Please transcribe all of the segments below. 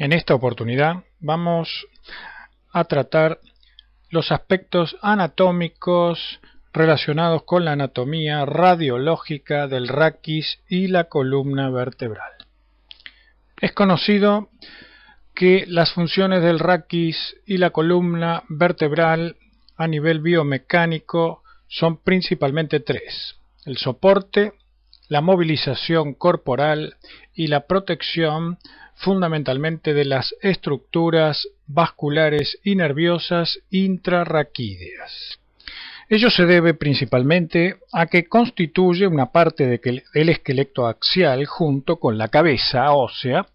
En esta oportunidad vamos a tratar los aspectos anatómicos relacionados con la anatomía radiológica del raquis y la columna vertebral. Es conocido que las funciones del raquis y la columna vertebral a nivel biomecánico son principalmente tres: el soporte, la movilización corporal y la protección fundamentalmente de las estructuras vasculares y nerviosas intrarraquídeas. Ello se debe principalmente a que constituye una parte del esqueleto axial junto con la cabeza ósea,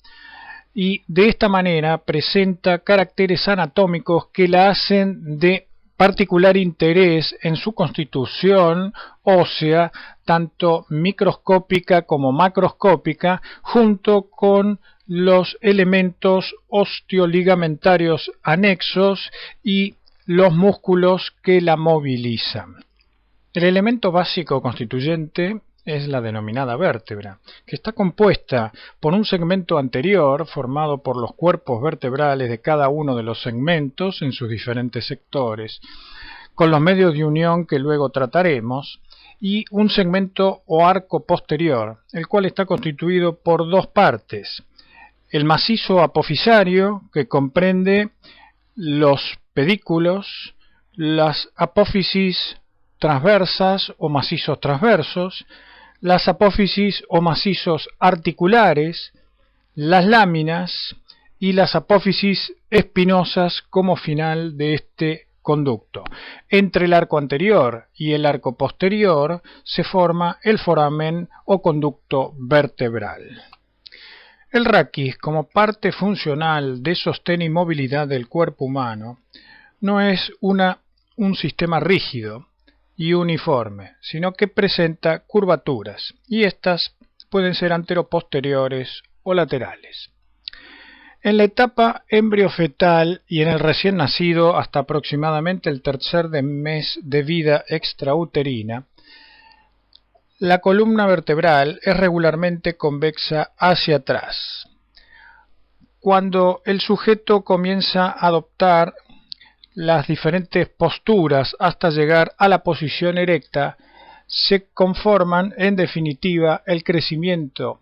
y de esta manera presenta caracteres anatómicos que la hacen de particular interés en su constitución ósea, tanto microscópica como macroscópica, junto con los elementos osteoligamentarios anexos y los músculos que la movilizan. El elemento básico constituyente es la denominada vértebra, que está compuesta por un segmento anterior formado por los cuerpos vertebrales de cada uno de los segmentos en sus diferentes sectores, con los medios de unión que luego trataremos, y un segmento o arco posterior, el cual está constituido por dos partes: el macizo apofisario, que comprende los pedículos, las apófisis transversas o macizos transversos, las apófisis o macizos articulares, las láminas y las apófisis espinosas como final de este conducto. Entre el arco anterior y el arco posterior se forma el foramen o conducto vertebral. El raquis, como parte funcional de sostén y movilidad del cuerpo humano, no es un sistema rígido y uniforme, sino que presenta curvaturas, y estas pueden ser anteroposteriores o laterales. En la etapa embriofetal y en el recién nacido hasta aproximadamente el tercer mes de vida extrauterina, la columna vertebral es regularmente convexa hacia atrás. Cuando el sujeto comienza a adoptar las diferentes posturas hasta llegar a la posición erecta, se conforman en definitiva el crecimiento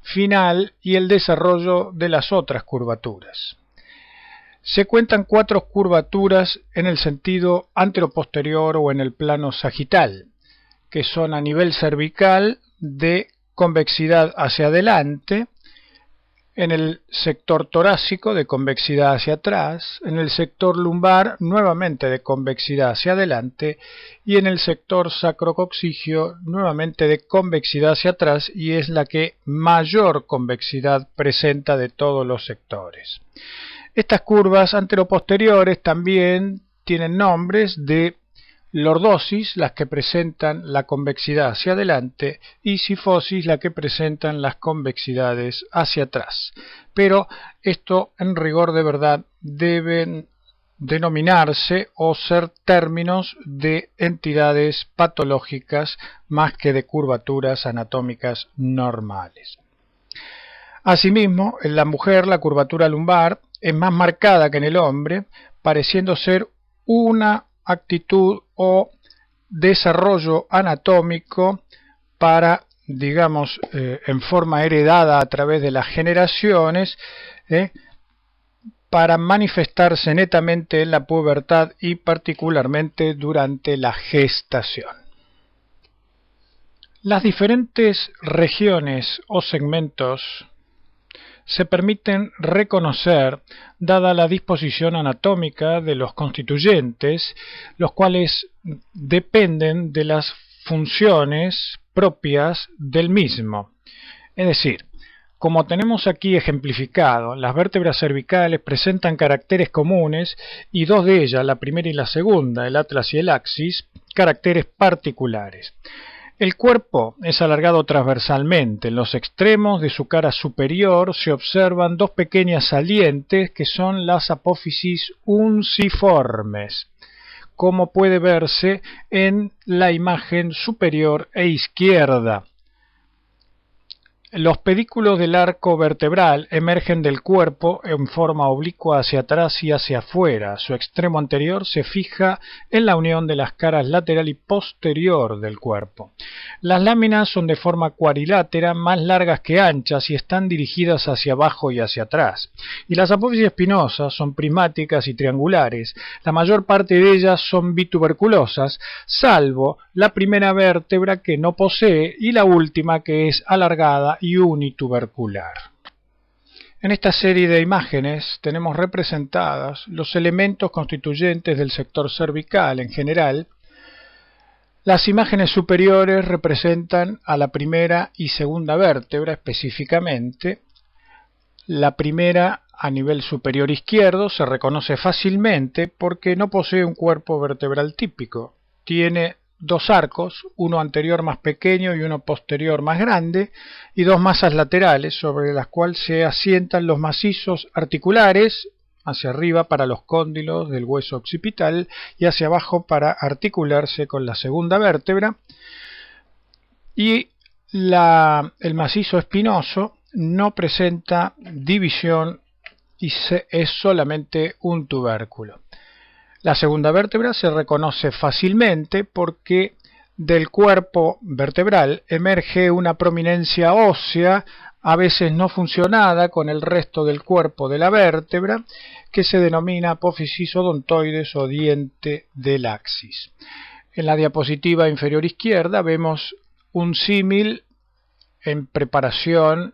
final y el desarrollo de las otras curvaturas. Se cuentan 4 curvaturas en el sentido anteroposterior o en el plano sagital, que son a nivel cervical de convexidad hacia adelante, en el sector torácico de convexidad hacia atrás, en el sector lumbar nuevamente de convexidad hacia adelante y en el sector sacrococcigio nuevamente de convexidad hacia atrás, y es la que mayor convexidad presenta de todos los sectores. Estas curvas anteroposteriores también tienen nombres de lordosis, las que presentan la convexidad hacia adelante, y sifosis, la que presentan las convexidades hacia atrás. Pero esto en rigor de verdad deben denominarse o ser términos de entidades patológicas más que de curvaturas anatómicas normales. Asimismo, en la mujer la curvatura lumbar es más marcada que en el hombre, pareciendo ser una actitud o desarrollo anatómico para, digamos, en forma heredada a través de las generaciones, para manifestarse netamente en la pubertad y particularmente durante la gestación. Las diferentes regiones o segmentos se permiten reconocer dada la disposición anatómica de los constituyentes, los cuales dependen de las funciones propias del mismo. Es decir, como tenemos aquí ejemplificado, las vértebras cervicales presentan caracteres comunes y 2 de ellas, la primera y la segunda, el atlas y el axis, caracteres particulares. El cuerpo es alargado transversalmente. En los extremos de su cara superior se observan 2 pequeñas salientes que son las apófisis unciformes, como puede verse en la imagen superior e izquierda. Los pedículos del arco vertebral emergen del cuerpo en forma oblicua hacia atrás y hacia afuera. Su extremo anterior se fija en la unión de las caras lateral y posterior del cuerpo. Las láminas son de forma cuadrilátera, más largas que anchas y están dirigidas hacia abajo y hacia atrás. Y las apófisis espinosas son prismáticas y triangulares. La mayor parte de ellas son bituberculosas, salvo la primera vértebra que no posee y la última que es alargada y unitubercular. En esta serie de imágenes tenemos representadas los elementos constituyentes del sector cervical en general. Las imágenes superiores representan a la primera y segunda vértebra específicamente. La primera a nivel superior izquierdo se reconoce fácilmente porque no posee un cuerpo vertebral típico. Tiene dos arcos, uno anterior más pequeño y uno posterior más grande, y dos masas laterales sobre las cuales se asientan los macizos articulares, hacia arriba para los cóndilos del hueso occipital y hacia abajo para articularse con la segunda vértebra, y el macizo espinoso no presenta división y es solamente un tubérculo. La segunda vértebra se reconoce fácilmente porque del cuerpo vertebral emerge una prominencia ósea, a veces no funcionada con el resto del cuerpo de la vértebra, que se denomina apófisis odontoides o diente del axis. En la diapositiva inferior izquierda vemos un símil en preparación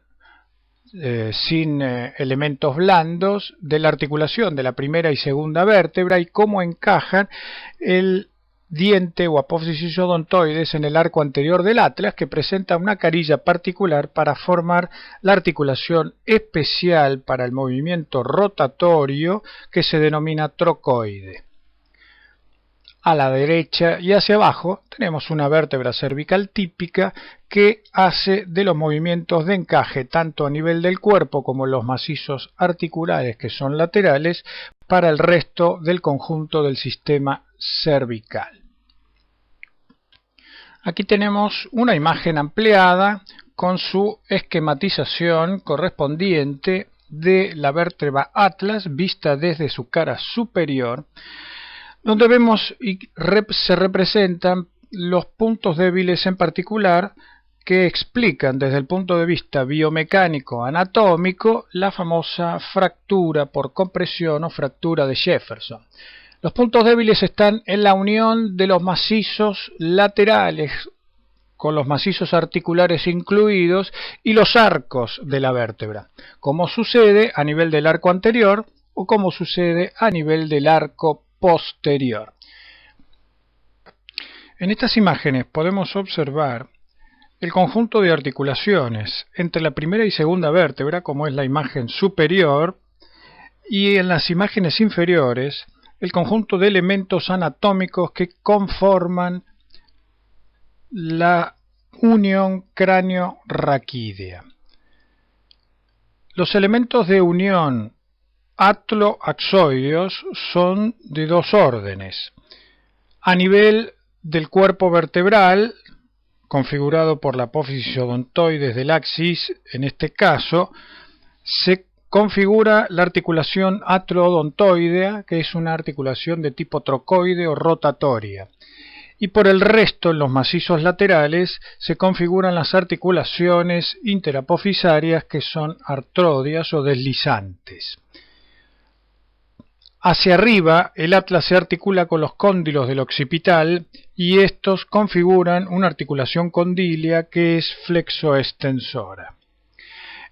sin elementos blandos de la articulación de la primera y segunda vértebra y cómo encajan el diente o apófisis odontoides en el arco anterior del atlas, que presenta una carilla particular para formar la articulación especial para el movimiento rotatorio que se denomina trocoide. A la derecha y hacia abajo tenemos una vértebra cervical típica que hace de los movimientos de encaje tanto a nivel del cuerpo como los macizos articulares que son laterales para el resto del conjunto del sistema cervical. Aquí tenemos una imagen ampliada con su esquematización correspondiente de la vértebra atlas vista desde su cara superior, donde vemos y se representan los puntos débiles en particular que explican desde el punto de vista biomecánico anatómico la famosa fractura por compresión o fractura de Jefferson. Los puntos débiles están en la unión de los macizos laterales con los macizos articulares incluidos y los arcos de la vértebra, como sucede a nivel del arco anterior o como sucede a nivel del arco posterior. En estas imágenes podemos observar el conjunto de articulaciones entre la primera y segunda vértebra, como es la imagen superior, y en las imágenes inferiores el conjunto de elementos anatómicos que conforman la unión cráneo-raquídea. Los elementos de unión atlo-axoideos son de dos órdenes. A nivel del cuerpo vertebral, configurado por la apófisis odontoides del axis, en este caso, se configura la articulación atlo-odontoidea, que es una articulación de tipo trocoide o rotatoria. Y por el resto, en los macizos laterales, se configuran las articulaciones interapofisarias, que son artrodias o deslizantes. Hacia arriba, el atlas se articula con los cóndilos del occipital y estos configuran una articulación condílea que es flexoextensora.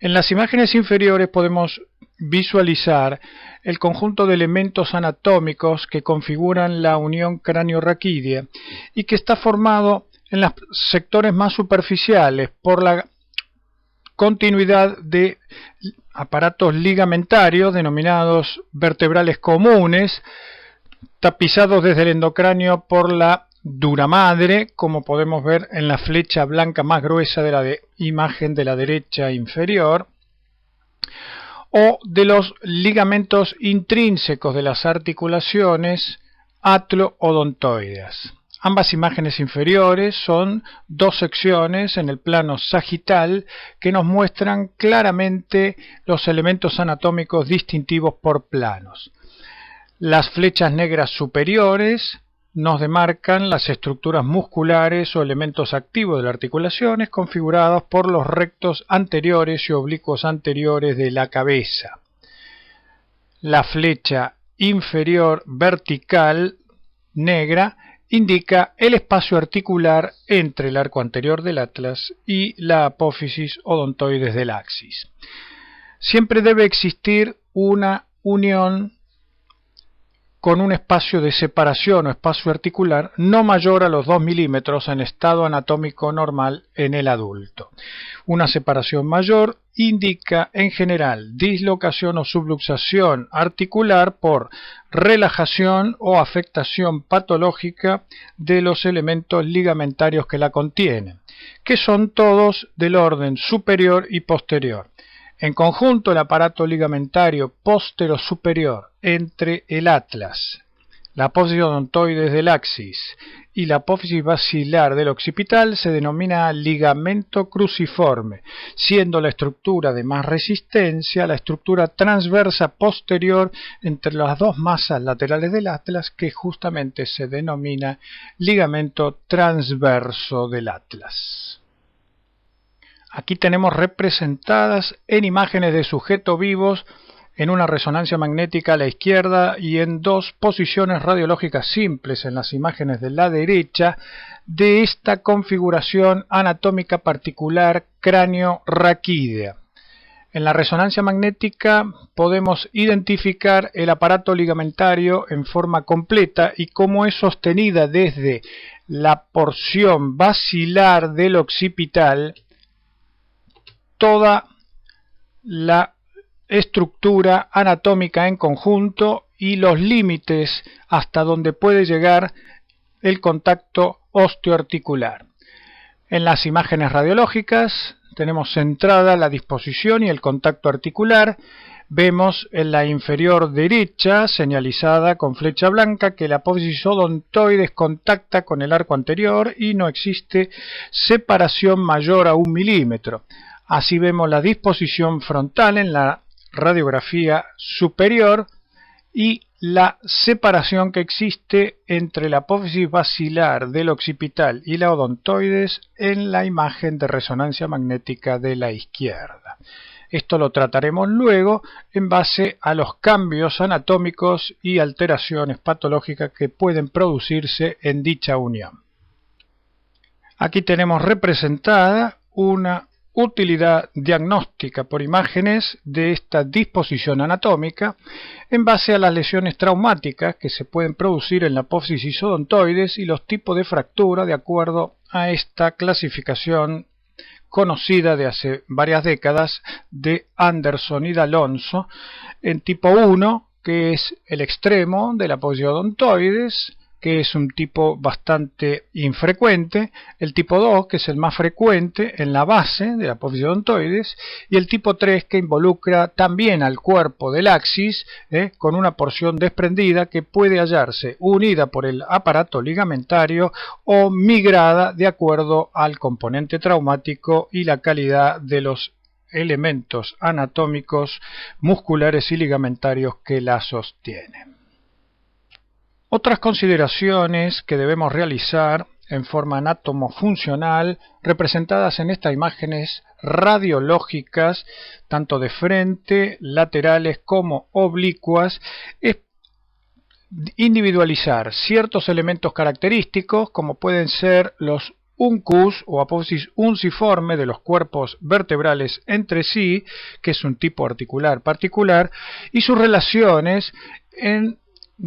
En las imágenes inferiores podemos visualizar el conjunto de elementos anatómicos que configuran la unión cráneo-raquídea y que está formado en los sectores más superficiales por la continuidad de aparatos ligamentarios denominados vertebrales comunes, tapizados desde el endocráneo por la dura madre, como podemos ver en la flecha blanca más gruesa de la imagen de la derecha inferior, o de los ligamentos intrínsecos de las articulaciones atlo-odontoideas. Ambas imágenes inferiores son dos secciones en el plano sagital que nos muestran claramente los elementos anatómicos distintivos por planos. Las flechas negras superiores nos demarcan las estructuras musculares o elementos activos de las articulaciones configurados por los rectos anteriores y oblicuos anteriores de la cabeza. La flecha inferior vertical negra indica el espacio articular entre el arco anterior del atlas y la apófisis odontoides del axis. Siempre debe existir una unión con un espacio de separación o espacio articular no mayor a los 2 milímetros en estado anatómico normal en el adulto. Una separación mayor indica en general dislocación o subluxación articular por relajación o afectación patológica de los elementos ligamentarios que la contienen, que son todos del orden superior y posterior. En conjunto, el aparato ligamentario postero-superior entre el atlas, la apófisis odontoides del axis y la apófisis basilar del occipital se denomina ligamento cruciforme, siendo la estructura de más resistencia la estructura transversa posterior entre las dos masas laterales del atlas, que justamente se denomina ligamento transverso del atlas. Aquí tenemos representadas en imágenes de sujetos vivos en una resonancia magnética a la izquierda y en dos posiciones radiológicas simples en las imágenes de la derecha de esta configuración anatómica particular cráneo-raquídea. En la resonancia magnética podemos identificar el aparato ligamentario en forma completa y cómo es sostenida desde la porción basilar del occipital toda la estructura anatómica en conjunto y los límites hasta donde puede llegar el contacto osteoarticular. En las imágenes radiológicas tenemos centrada la disposición y el contacto articular. Vemos en la inferior derecha, señalizada con flecha blanca, que la apófisis odontoides contacta con el arco anterior y no existe separación mayor a 1 milímetro. Así vemos la disposición frontal en la radiografía superior y la separación que existe entre la apófisis basilar del occipital y la odontoides en la imagen de resonancia magnética de la izquierda. Esto lo trataremos luego en base a los cambios anatómicos y alteraciones patológicas que pueden producirse en dicha unión. Aquí tenemos representada una utilidad diagnóstica por imágenes de esta disposición anatómica en base a las lesiones traumáticas que se pueden producir en la apófisis odontoides y los tipos de fractura de acuerdo a esta clasificación conocida de hace varias décadas de Anderson y D'Alonso, en tipo 1, que es el extremo de la apófisis odontoides, que es un tipo bastante infrecuente, el tipo 2, que es el más frecuente en la base de la apófisis odontoides, y el tipo 3, que involucra también al cuerpo del axis, con una porción desprendida que puede hallarse unida por el aparato ligamentario o migrada de acuerdo al componente traumático y la calidad de los elementos anatómicos, musculares y ligamentarios que la sostienen. Otras consideraciones que debemos realizar en forma anatomofuncional, representadas en estas imágenes radiológicas, tanto de frente, laterales como oblicuas, es individualizar ciertos elementos característicos, como pueden ser los uncus o apófisis unciforme de los cuerpos vertebrales entre sí, que es un tipo articular particular, y sus relaciones en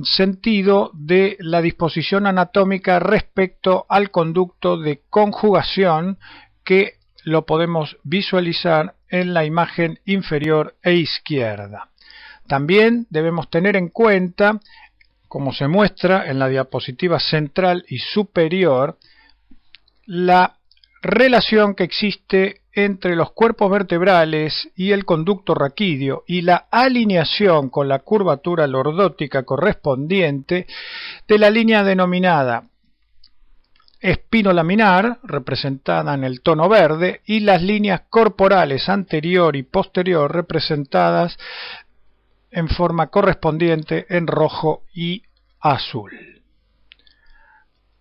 sentido de la disposición anatómica respecto al conducto de conjugación, que lo podemos visualizar en la imagen inferior e izquierda. También debemos tener en cuenta, como se muestra en la diapositiva central y superior, la relación que existe entre los cuerpos vertebrales y el conducto raquídeo y la alineación con la curvatura lordótica correspondiente de la línea denominada espinolaminar, representada en el tono verde, y las líneas corporales anterior y posterior, representadas en forma correspondiente en rojo y azul.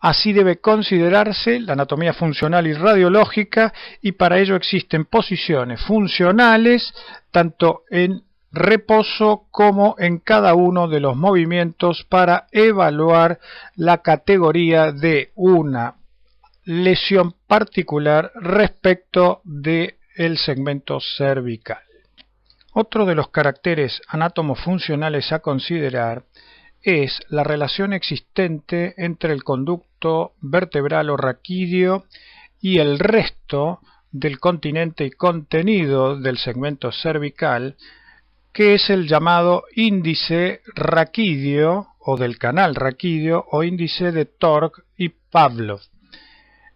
Así debe considerarse la anatomía funcional y radiológica, y para ello existen posiciones funcionales tanto en reposo como en cada uno de los movimientos para evaluar la categoría de una lesión particular respecto del segmento cervical. Otro de los caracteres anatomofuncionales a considerar es la relación existente entre el conducto vertebral o raquídeo y el resto del continente y contenido del segmento cervical, que es el llamado índice raquídeo o del canal raquídeo o índice de Tork y Pavlov.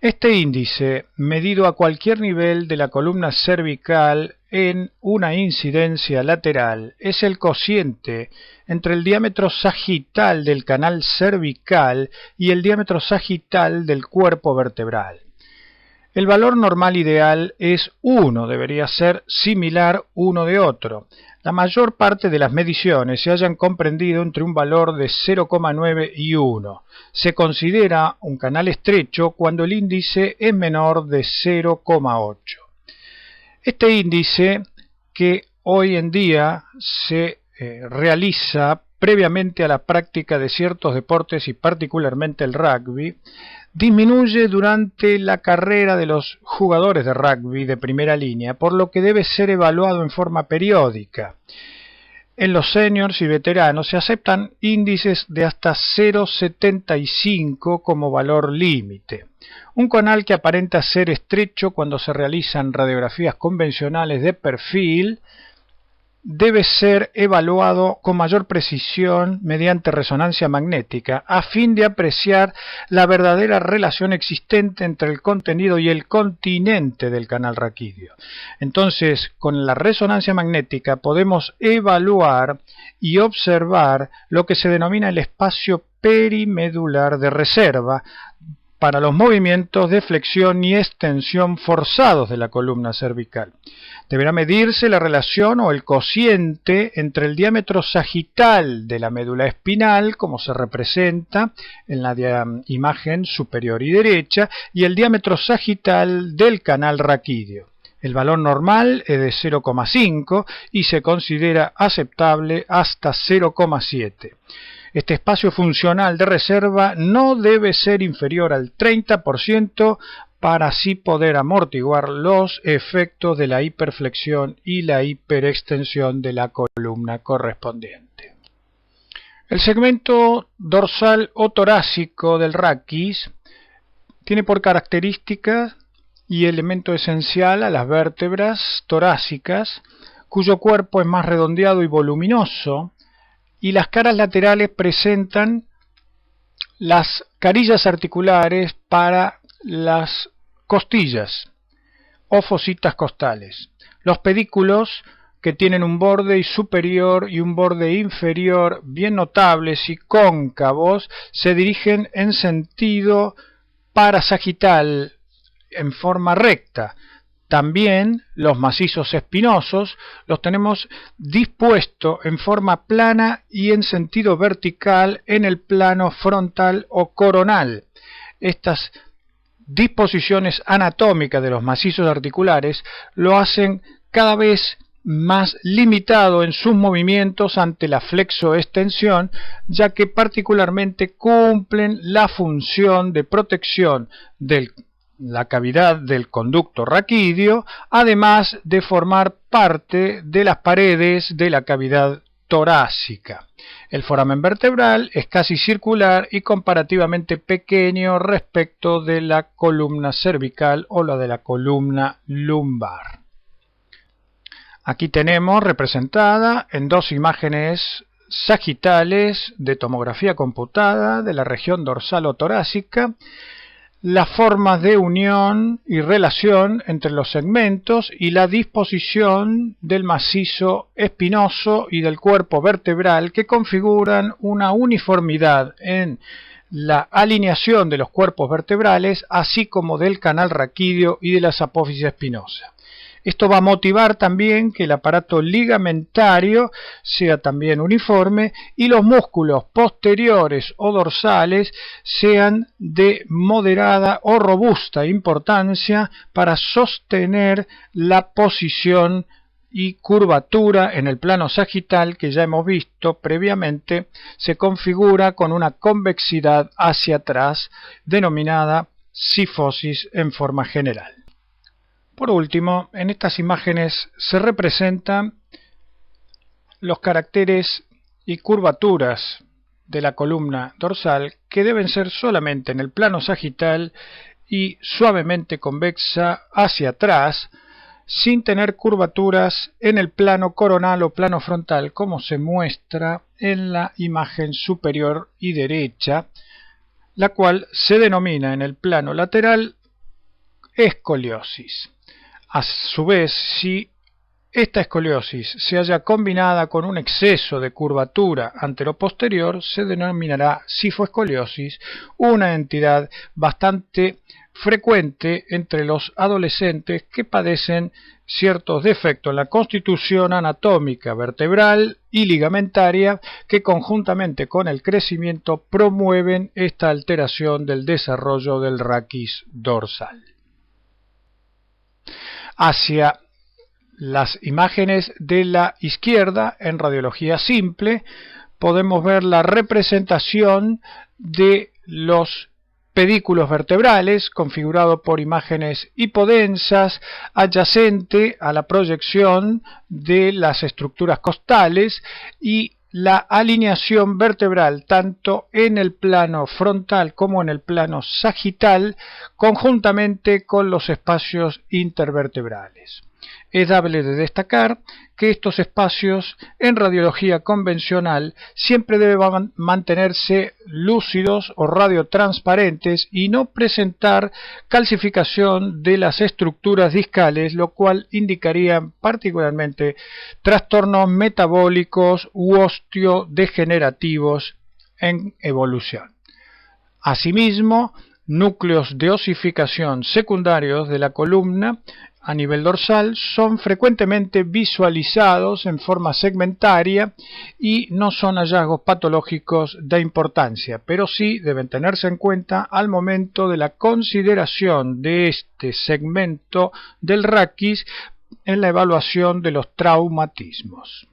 Este índice, medido a cualquier nivel de la columna cervical en una incidencia lateral, es el cociente entre el diámetro sagital del canal cervical y el diámetro sagital del cuerpo vertebral. El valor normal ideal es 1, debería ser similar uno de otro. La mayor parte de las mediciones se hayan comprendido entre un valor de 0,9 y 1. Se considera un canal estrecho cuando el índice es menor de 0,8. Este índice, que hoy en día se realiza previamente a la práctica de ciertos deportes y particularmente el rugby, disminuye durante la carrera de los jugadores de rugby de primera línea, por lo que debe ser evaluado en forma periódica. En los seniors y veteranos se aceptan índices de hasta 0,75 como valor límite. Un canal que aparenta ser estrecho cuando se realizan radiografías convencionales de perfil debe ser evaluado con mayor precisión mediante resonancia magnética a fin de apreciar la verdadera relación existente entre el contenido y el continente del canal raquídeo. Entonces, con la resonancia magnética podemos evaluar y observar lo que se denomina el espacio perimedular de reserva para los movimientos de flexión y extensión forzados de la columna cervical. Deberá medirse la relación o el cociente entre el diámetro sagital de la médula espinal, como se representa en la imagen superior y derecha, y el diámetro sagital del canal raquídeo. El valor normal es de 0,5 y se considera aceptable hasta 0,7. Este espacio funcional de reserva no debe ser inferior al 30% para así poder amortiguar los efectos de la hiperflexión y la hiperextensión de la columna correspondiente. El segmento dorsal o torácico del raquis tiene por característica y elemento esencial a las vértebras torácicas, cuyo cuerpo es más redondeado y voluminoso, y las caras laterales presentan las carillas articulares para las costillas o fositas costales. Los pedículos, que tienen un borde superior y un borde inferior bien notables y cóncavos, se dirigen en sentido parasagital en forma recta. También los macizos espinosos los tenemos dispuestos en forma plana y en sentido vertical en el plano frontal o coronal. Estas disposiciones anatómicas de los macizos articulares lo hacen cada vez más limitado en sus movimientos ante la flexoextensión, ya que particularmente cumplen la función de protección de la cavidad del conducto raquídeo, además de formar parte de las paredes de la cavidad torácica. El foramen vertebral es casi circular y comparativamente pequeño respecto de la columna cervical o la de la columna lumbar. Aquí tenemos representada en dos imágenes sagitales de tomografía computada de la región dorsal o torácica las formas de unión y relación entre los segmentos y la disposición del macizo espinoso y del cuerpo vertebral que configuran una uniformidad en la alineación de los cuerpos vertebrales, así como del canal raquídeo y de las apófisis espinosa. Esto va a motivar también que el aparato ligamentario sea también uniforme y los músculos posteriores o dorsales sean de moderada o robusta importancia para sostener la posición y curvatura en el plano sagital que ya hemos visto previamente se configura con una convexidad hacia atrás denominada cifosis en forma general. Por último, en estas imágenes se representan los caracteres y curvaturas de la columna dorsal que deben ser solamente en el plano sagital y suavemente convexa hacia atrás, sin tener curvaturas en el plano coronal o plano frontal, como se muestra en la imagen superior y derecha, la cual se denomina en el plano lateral escoliosis. A su vez, si esta escoliosis se halla combinada con un exceso de curvatura anteroposterior, se denominará cifoescoliosis, una entidad bastante frecuente entre los adolescentes que padecen ciertos defectos en la constitución anatómica vertebral y ligamentaria que conjuntamente con el crecimiento promueven esta alteración del desarrollo del raquis dorsal. Hacia las imágenes de la izquierda, en radiología simple, podemos ver la representación de los pedículos vertebrales, configurado por imágenes hipodensas, adyacente a la proyección de las estructuras costales y la alineación vertebral tanto en el plano frontal como en el plano sagital, conjuntamente con los espacios intervertebrales. Es dable de destacar que estos espacios en radiología convencional siempre deben mantenerse lúcidos o radiotransparentes y no presentar calcificación de las estructuras discales, lo cual indicaría particularmente trastornos metabólicos u osteodegenerativos en evolución. Asimismo, núcleos de osificación secundarios de la columna a nivel dorsal son frecuentemente visualizados en forma segmentaria y no son hallazgos patológicos de importancia, pero sí deben tenerse en cuenta al momento de la consideración de este segmento del raquis en la evaluación de los traumatismos.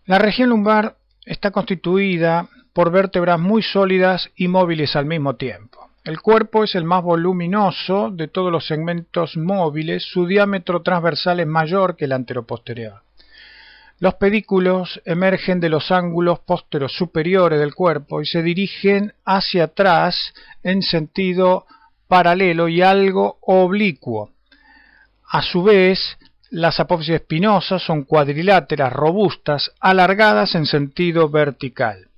La región lumbar está constituida por vértebras muy sólidas y móviles al mismo tiempo. El cuerpo es el más voluminoso de todos los segmentos móviles, su diámetro transversal es mayor que el anteroposterior. Los pedículos emergen de los ángulos posterosuperiores del cuerpo y se dirigen hacia atrás en sentido paralelo y algo oblicuo. A su vez, las apófisis espinosas son cuadriláteras, robustas, alargadas en sentido vertical.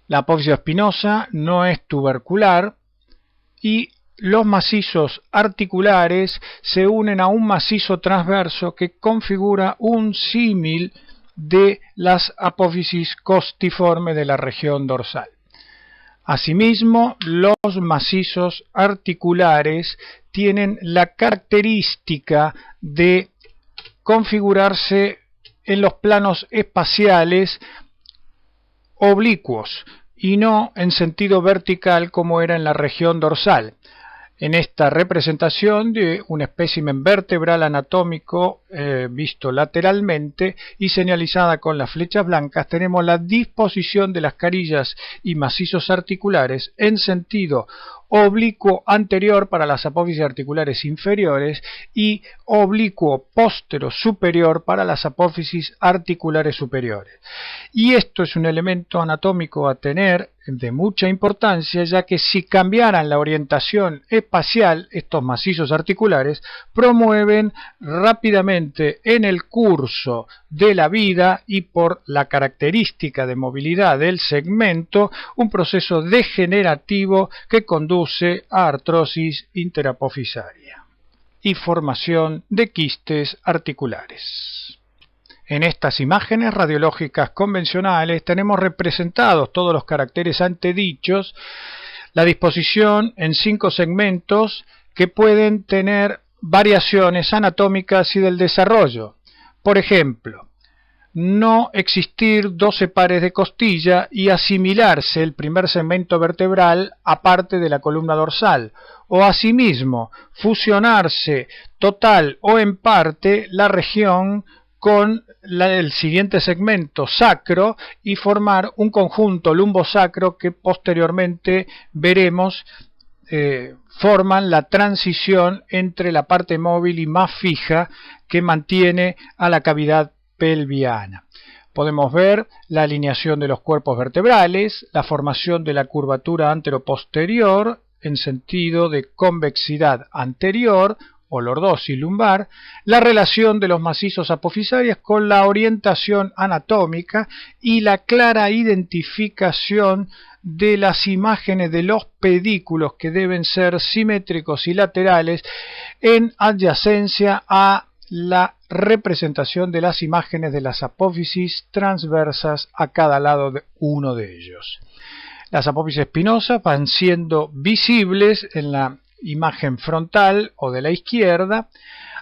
La apófisis espinosa no es tubercular y los macizos articulares se unen a un macizo transverso que configura un símil de las apófisis costiformes de la región dorsal. Asimismo, los macizos articulares tienen la característica de configurarse en los planos espaciales oblicuos y no en sentido vertical como era en la región dorsal. En esta representación de un espécimen vertebral anatómico visto lateralmente y señalizada con las flechas blancas, tenemos la disposición de las carillas y macizos articulares en sentido oblicuo anterior para las apófisis articulares inferiores y oblicuo póstero superior para las apófisis articulares superiores. Y esto es un elemento anatómico a tener de mucha importancia, ya que si cambiaran la orientación espacial, estos macizos articulares promueven rápidamente en el curso de la vida y por la característica de movilidad del segmento un proceso degenerativo que conduce a artrosis interapofisaria y formación de quistes articulares. En estas imágenes radiológicas convencionales tenemos representados todos los caracteres antedichos, la disposición en 5 segmentos que pueden tener variaciones anatómicas y del desarrollo. Por ejemplo, no existir 12 pares de costilla y asimilarse el primer segmento vertebral aparte de la columna dorsal, o asimismo fusionarse total o en parte la región con el siguiente segmento sacro y formar un conjunto lumbosacro que posteriormente veremos forman la transición entre la parte móvil y más fija que mantiene a la cavidad pelviana. Podemos ver la alineación de los cuerpos vertebrales, la formación de la curvatura anteroposterior en sentido de convexidad anterior o lordosis lumbar, la relación de los macizos apofisarios con la orientación anatómica y la clara identificación de las imágenes de los pedículos que deben ser simétricos y laterales en adyacencia a la representación de las imágenes de las apófisis transversas a cada lado de uno de ellos. Las apófisis espinosas van siendo visibles en la imagen frontal o de la izquierda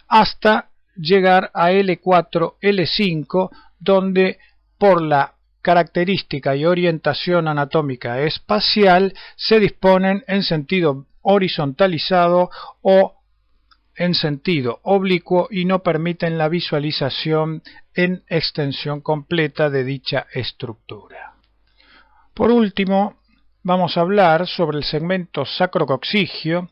hasta llegar a L4, L5, donde por la característica y orientación anatómica espacial se disponen en sentido horizontalizado o en sentido oblicuo y no permiten la visualización en extensión completa de dicha estructura. Por último, vamos a hablar sobre el segmento sacrococcigio,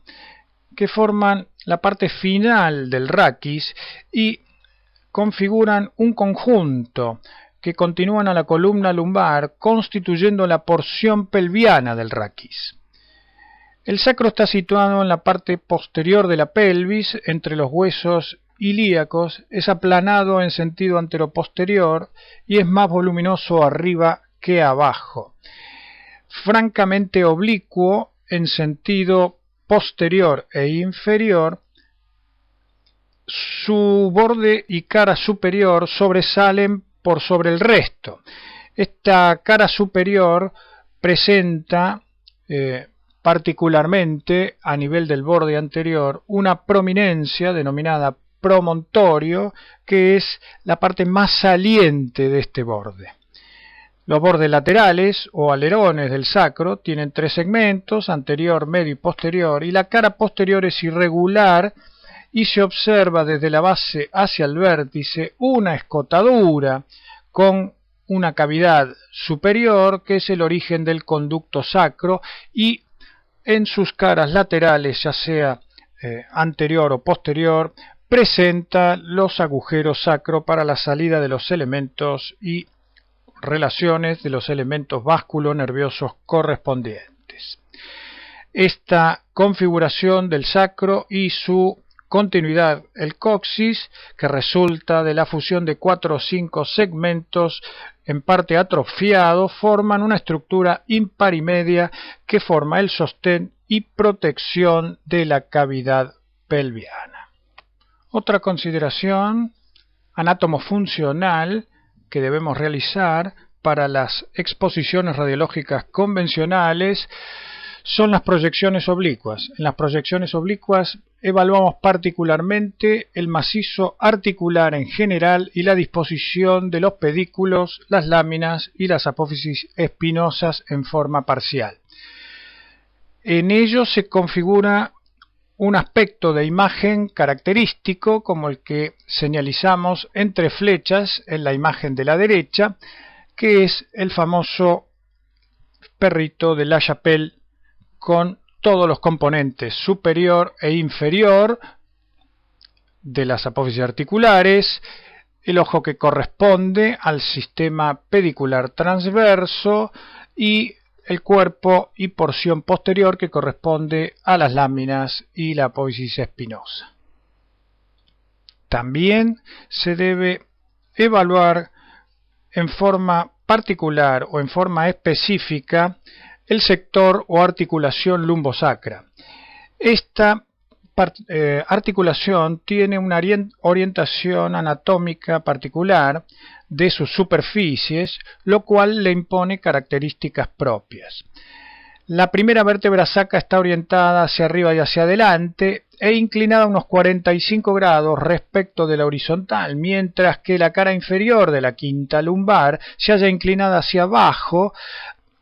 que forman la parte final del raquis y configuran un conjunto que continúan a la columna lumbar constituyendo la porción pelviana del raquis. El sacro está situado en la parte posterior de la pelvis, entre los huesos ilíacos, es aplanado en sentido anteroposterior y es más voluminoso arriba que abajo. Francamente oblicuo en sentido posterior e inferior, su borde y cara superior sobresalen por sobre el resto. Esta cara superior presenta particularmente a nivel del borde anterior una prominencia denominada promontorio, que es la parte más saliente de este borde. Los bordes laterales o alerones del sacro tienen 3 segmentos, anterior, medio y posterior, y la cara posterior es irregular y se observa desde la base hacia el vértice una escotadura con una cavidad superior que es el origen del conducto sacro y en sus caras laterales, ya sea anterior o posterior, presenta los agujeros sacro para la salida de los elementos y relaciones de los elementos vasculonerviosos correspondientes. Esta configuración del sacro y su continuidad, el coxis, que resulta de la fusión de 4 o 5 segmentos en parte atrofiados, forman una estructura impar y media que forma el sostén y protección de la cavidad pelviana. Otra consideración anátomo-funcional que debemos realizar para las exposiciones radiológicas convencionales son las proyecciones oblicuas. En las proyecciones oblicuas evaluamos particularmente el macizo articular en general y la disposición de los pedículos, las láminas y las apófisis espinosas en forma parcial. En ello se configura un aspecto de imagen característico como el que señalizamos entre flechas en la imagen de la derecha, que es el famoso perrito de La Chapelle con todos los componentes superior e inferior de las apófisis articulares, el ojo que corresponde al sistema pedicular transverso y el cuerpo y porción posterior que corresponde a las láminas y la apófisis espinosa. También se debe evaluar en forma particular o en forma específica el sector o articulación lumbosacra. Esta articulación tiene una orientación anatómica particular de sus superficies, lo cual le impone características propias. La primera vértebra sacra está orientada hacia arriba y hacia adelante e inclinada a unos 45 grados respecto de la horizontal, mientras que la cara inferior de la quinta lumbar se halla inclinada hacia abajo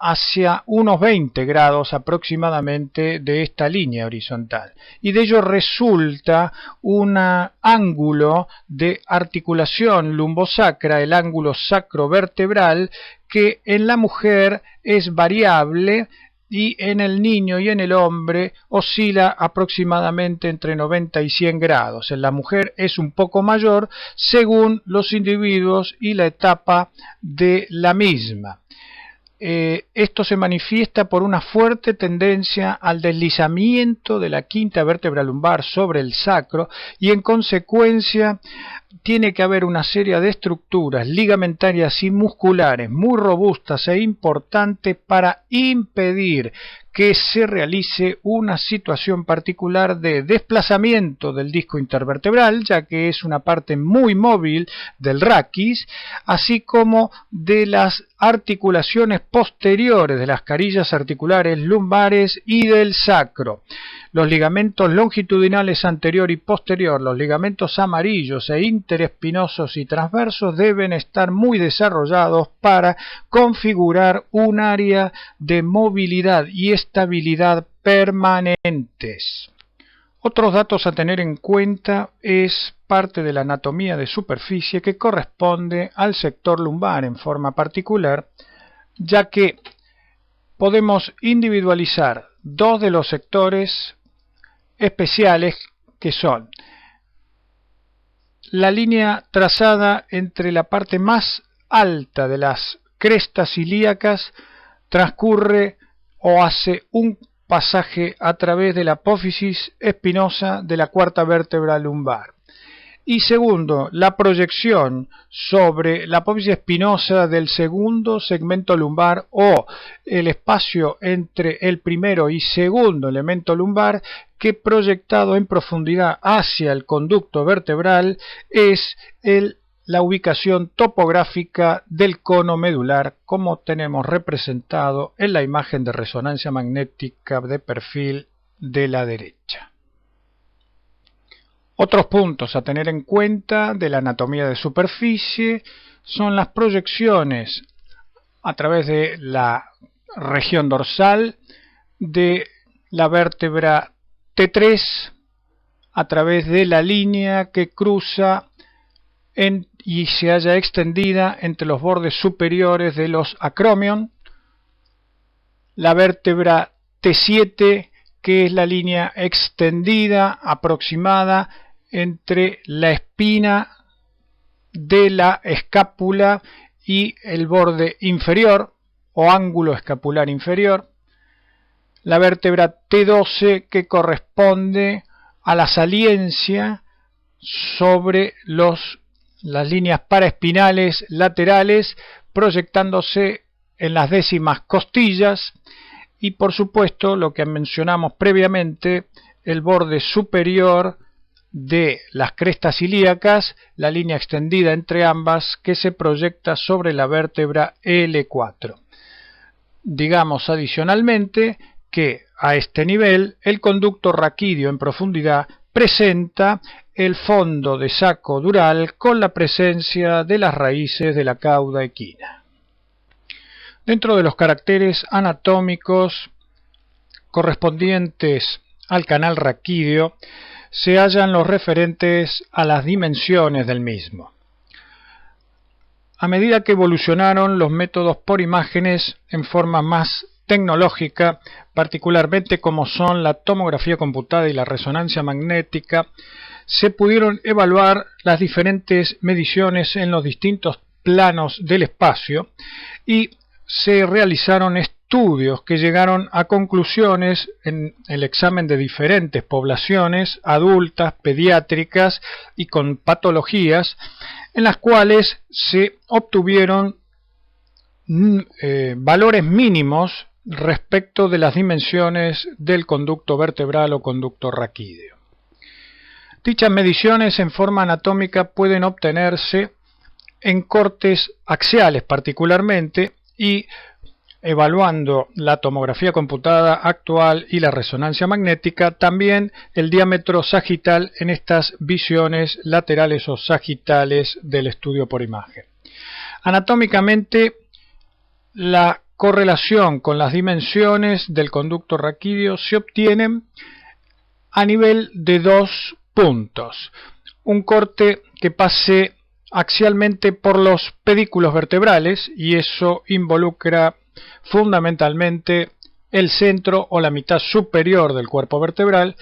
hacia unos 20 grados aproximadamente de esta línea horizontal, y de ello resulta un ángulo de articulación lumbosacra, el ángulo sacrovertebral, que en la mujer es variable y en el niño y en el hombre oscila aproximadamente entre 90 y 100 grados. En la mujer es un poco mayor según los individuos y la etapa de la misma. Esto se manifiesta por una fuerte tendencia al deslizamiento de la quinta vértebra lumbar sobre el sacro, y en consecuencia tiene que haber una serie de estructuras ligamentarias y musculares muy robustas e importantes para impedir que se realice una situación particular de desplazamiento del disco intervertebral, ya que es una parte muy móvil del raquis, así como de las articulaciones posteriores de las carillas articulares lumbares y del sacro. Los ligamentos longitudinales anterior y posterior, los ligamentos amarillos e interespinosos y transversos deben estar muy desarrollados para configurar un área de movilidad y estabilidad permanentes. Otros datos a tener en cuenta es parte de la anatomía de superficie que corresponde al sector lumbar en forma particular, ya que podemos individualizar dos de los sectores especiales, que son la línea trazada entre la parte más alta de las crestas ilíacas, transcurre o hace un pasaje a través de la apófisis espinosa de la cuarta vértebra lumbar. Y segundo, la proyección sobre la apófisis espinosa del segundo segmento lumbar, o el espacio entre el primero y segundo elemento lumbar, que proyectado en profundidad hacia el conducto vertebral es la ubicación topográfica del cono medular, como tenemos representado en la imagen de resonancia magnética de perfil de la derecha. Otros puntos a tener en cuenta de la anatomía de superficie son las proyecciones a través de la región dorsal de la vértebra T3 a través de la línea que cruza y se halla extendida entre los bordes superiores de los acromion, la vértebra T7, que es la línea extendida aproximada entre la espina de la escápula y el borde inferior o ângulo escapular inferior, la vértebra T12, que corresponde a la saliencia sobre las líneas paraespinales laterales, proyectándose en las décimas costillas, y por supuesto lo que mencionamos previamente, el borde superior de las crestas ilíacas, la línea extendida entre ambas que se proyecta sobre la vértebra L4. Digamos adicionalmente que a este nivel el conducto raquídeo en profundidad presenta el fondo de saco dural con la presencia de las raíces de la cauda equina. Dentro de los caracteres anatómicos correspondientes al canal raquídeo se hallan los referentes a las dimensiones del mismo. A medida que evolucionaron los métodos por imágenes en forma más tecnológica, particularmente como son la tomografía computada y la resonancia magnética, se pudieron evaluar las diferentes mediciones en los distintos planos del espacio y se realizaron estudios que llegaron a conclusiones en el examen de diferentes poblaciones adultas, pediátricas y con patologías, en las cuales se obtuvieron valores mínimos respecto de las dimensiones del conducto vertebral o conducto raquídeo. Dichas mediciones en forma anatómica pueden obtenerse en cortes axiales particularmente y evaluando la tomografía computada actual y la resonancia magnética, también el diámetro sagital en estas visiones laterales o sagitales del estudio por imagen. Anatómicamente, la correlación con las dimensiones del conducto raquídeo se obtiene a nivel de dos puntos. Un corte que pase axialmente por los pedículos vertebrales, y eso involucra fundamentalmente el centro o la mitad superior del cuerpo vertebral,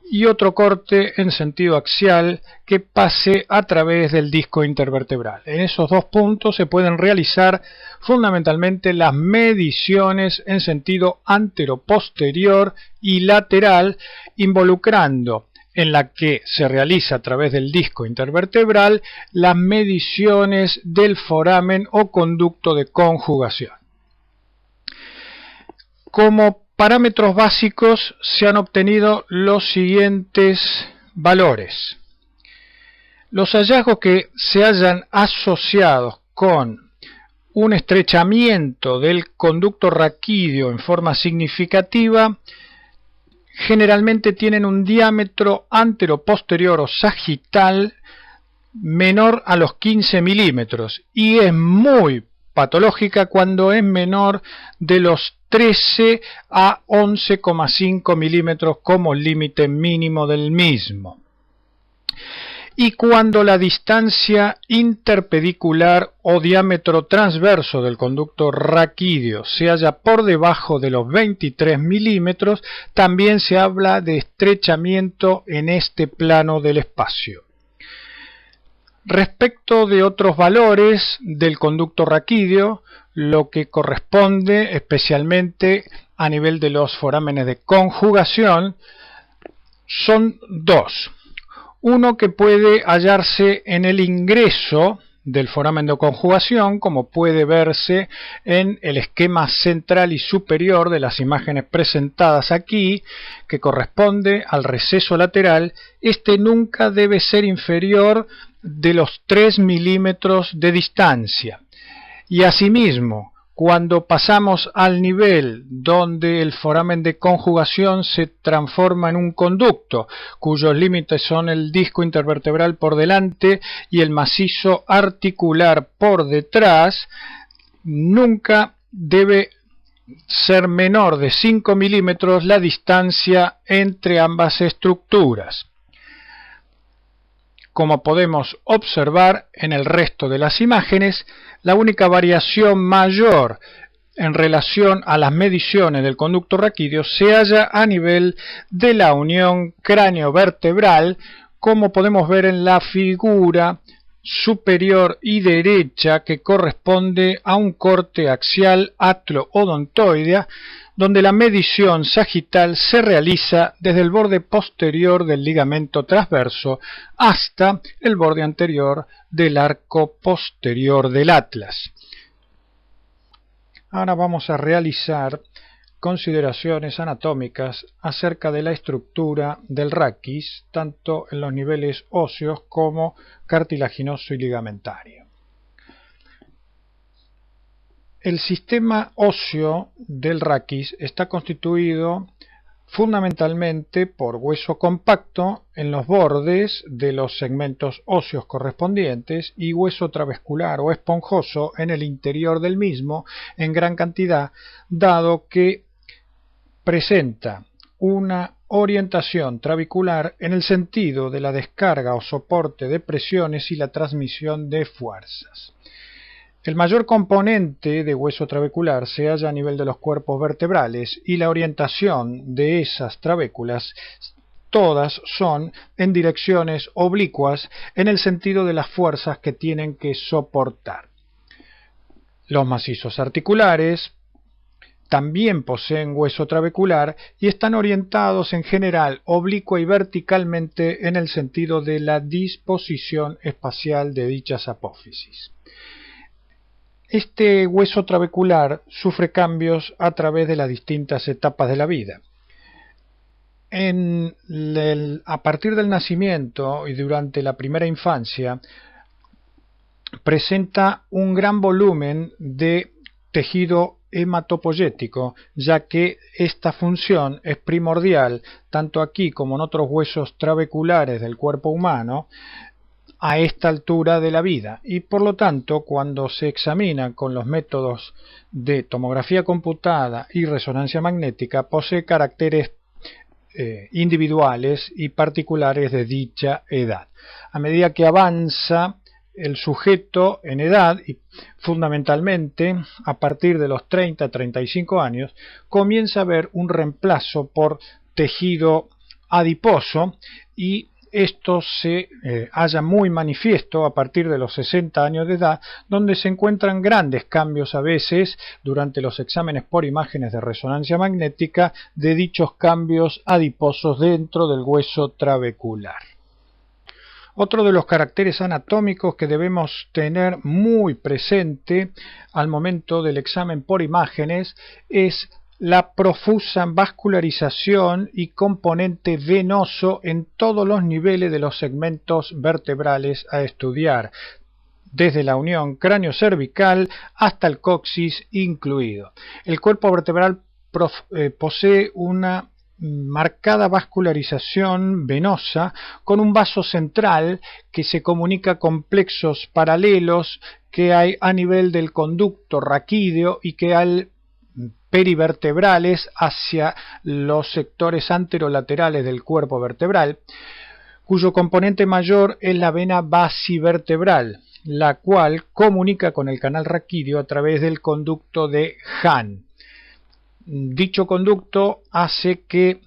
y otro corte en sentido axial que pase a través del disco intervertebral. En esos dos puntos se pueden realizar fundamentalmente las mediciones en sentido antero-posterior y lateral, involucrando en la que se realiza a través del disco intervertebral las mediciones del foramen o conducto de conjugación. Como parámetros básicos se han obtenido los siguientes valores. Los hallazgos que se hayan asociado con un estrechamiento del conducto raquídeo en forma significativa generalmente tienen un diámetro antero-posterior o sagital menor a los 15 milímetros y es muy patológica cuando es menor de los 13 a 11,5 milímetros como límite mínimo del mismo. Y cuando la distancia interpedicular o diámetro transverso del conducto raquídeo se halla por debajo de los 23 milímetros, también se habla de estrechamiento en este plano del espacio. Respecto de otros valores del conducto raquídeo, lo que corresponde especialmente a nivel de los forámenes de conjugación son dos. Uno que puede hallarse en el ingreso del foramen de conjugación, como puede verse en el esquema central y superior de las imágenes presentadas aquí, que corresponde al receso lateral. Este nunca debe ser inferior de los 3 milímetros de distancia. Y asimismo, cuando pasamos al nivel donde el foramen de conjugación se transforma en un conducto, cuyos límites son el disco intervertebral por delante y el macizo articular por detrás, nunca debe ser menor de 5 milímetros la distancia entre ambas estructuras. Como podemos observar en el resto de las imágenes, la única variación mayor en relación a las mediciones del conducto raquídeo se halla a nivel de la unión cráneo-vertebral, como podemos ver en la figura superior y derecha, que corresponde a un corte axial atlo-odontoidea, donde la medición sagital se realiza desde el borde posterior del ligamento transverso hasta el borde anterior del arco posterior del atlas. Ahora vamos a realizar consideraciones anatómicas acerca de la estructura del raquis, tanto en los niveles óseos como cartilaginoso y ligamentario. El sistema óseo del raquis está constituido fundamentalmente por hueso compacto en los bordes de los segmentos óseos correspondientes y hueso travescular o esponjoso en el interior del mismo en gran cantidad, dado que presenta una orientación trabecular en el sentido de la descarga o soporte de presiones y la transmisión de fuerzas. El mayor componente de hueso trabecular se halla a nivel de los cuerpos vertebrales y la orientación de esas trabéculas todas son en direcciones oblicuas en el sentido de las fuerzas que tienen que soportar. Los macizos articulares también poseen hueso trabecular y están orientados en general oblicua y verticalmente en el sentido de la disposición espacial de dichas apófisis. Este hueso trabecular sufre cambios a través de las distintas etapas de la vida. A partir del nacimiento y durante la primera infancia, presenta un gran volumen de tejido hematopoyético, ya que esta función es primordial tanto aquí como en otros huesos trabeculares del cuerpo humano a esta altura de la vida, y por lo tanto cuando se examina con los métodos de tomografía computada y resonancia magnética posee caracteres individuales y particulares de dicha edad. A medida que avanza el sujeto en edad, y fundamentalmente a partir de los 30-35 años, comienza a haber un reemplazo por tejido adiposo, y esto se halla muy manifiesto a partir de los 60 años de edad, donde se encuentran grandes cambios a veces durante los exámenes por imágenes de resonancia magnética de dichos cambios adiposos dentro del hueso trabecular. Otro de los caracteres anatómicos que debemos tener muy presente al momento del examen por imágenes es la profusa vascularización y componente venoso en todos los niveles de los segmentos vertebrales a estudiar, desde la unión cráneo-cervical hasta el coxis incluido. El cuerpo vertebral posee una marcada vascularización venosa con un vaso central que se comunica con plexos paralelos que hay a nivel del conducto raquídeo y que hay perivertebrales hacia los sectores anterolaterales del cuerpo vertebral, cuyo componente mayor es la vena basivertebral, la cual comunica con el canal raquídeo a través del conducto de Hahn. Dicho conducto hace que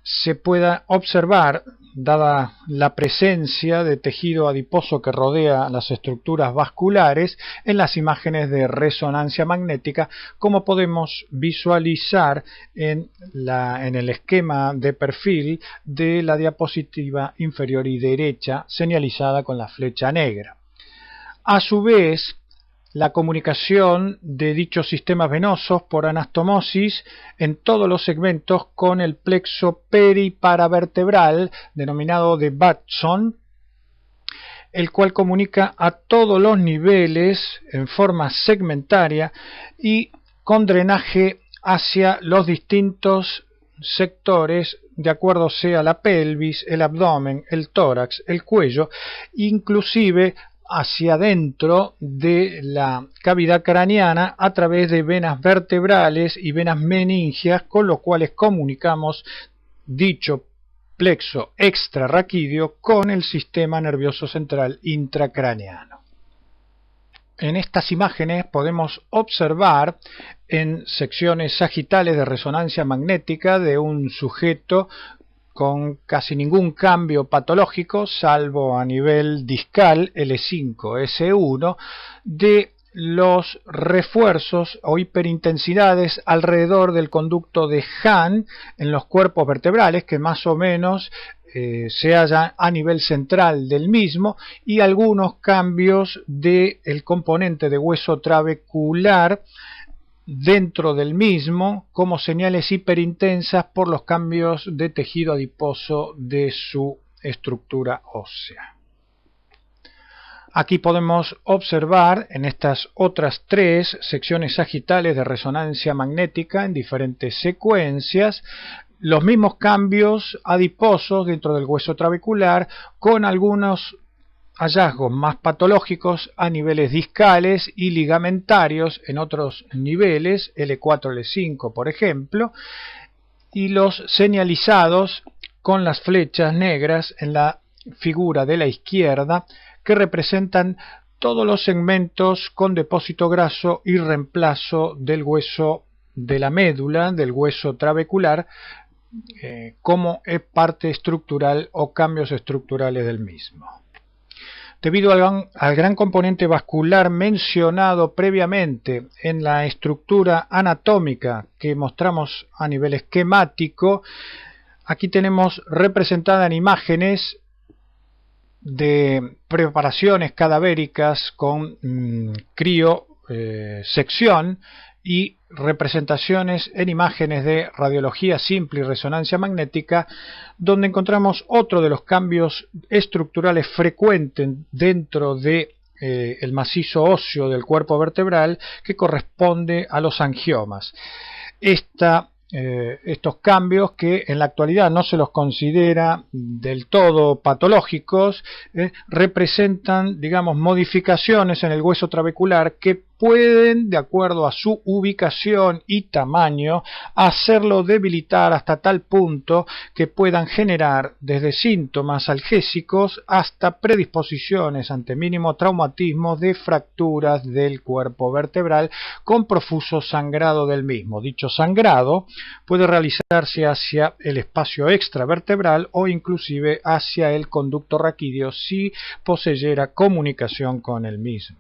se pueda observar, dada la presencia de tejido adiposo que rodea las estructuras vasculares, en las imágenes de resonancia magnética, como podemos visualizar en el esquema de perfil de la diapositiva inferior y derecha, señalizada con la flecha negra. A su vez, la comunicación de dichos sistemas venosos por anastomosis en todos los segmentos con el plexo periparavertebral, denominado de Batson, el cual comunica a todos los niveles en forma segmentaria y con drenaje hacia los distintos sectores de acuerdo sea la pelvis, el abdomen, el tórax, el cuello, inclusive hacia adentro de la cavidad craneana a través de venas vertebrales y venas meningias, con los cuales comunicamos dicho plexo extrarraquídeo con el sistema nervioso central intracraneano. En estas imágenes podemos observar en secciones sagitales de resonancia magnética de un sujeto con casi ningún cambio patológico, salvo a nivel discal L5-S1, de los refuerzos o hiperintensidades alrededor del conducto de Hahn en los cuerpos vertebrales, que más o menos se halla a nivel central del mismo, y algunos cambios del componente de hueso trabecular dentro del mismo, como señales hiperintensas por los cambios de tejido adiposo de su estructura ósea. Aquí podemos observar en estas otras tres secciones sagitales de resonancia magnética en diferentes secuencias los mismos cambios adiposos dentro del hueso trabecular, con algunos hallazgos más patológicos a niveles discales y ligamentarios en otros niveles, L4, L5 por ejemplo, y los señalizados con las flechas negras en la figura de la izquierda, que representan todos los segmentos con depósito graso y reemplazo del hueso de la médula, del hueso trabecular, como parte estructural o cambios estructurales del mismo. Debido al gran componente vascular mencionado previamente en la estructura anatómica que mostramos a nivel esquemático, aquí tenemos representada en imágenes de preparaciones cadavéricas con criosección y representaciones en imágenes de radiología simple y resonancia magnética, donde encontramos otro de los cambios estructurales frecuentes dentro de el macizo óseo del cuerpo vertebral, que corresponde a los angiomas. Estos cambios, que en la actualidad no se los considera del todo patológicos, representan, digamos, modificaciones en el hueso trabecular que pueden, de acuerdo a su ubicación y tamaño, hacerlo debilitar hasta tal punto que puedan generar desde síntomas algésicos hasta predisposiciones ante mínimo traumatismo de fracturas del cuerpo vertebral con profuso sangrado del mismo. Dicho sangrado puede realizarse hacia el espacio extravertebral o inclusive hacia el conducto raquídeo si poseyera comunicación con el mismo.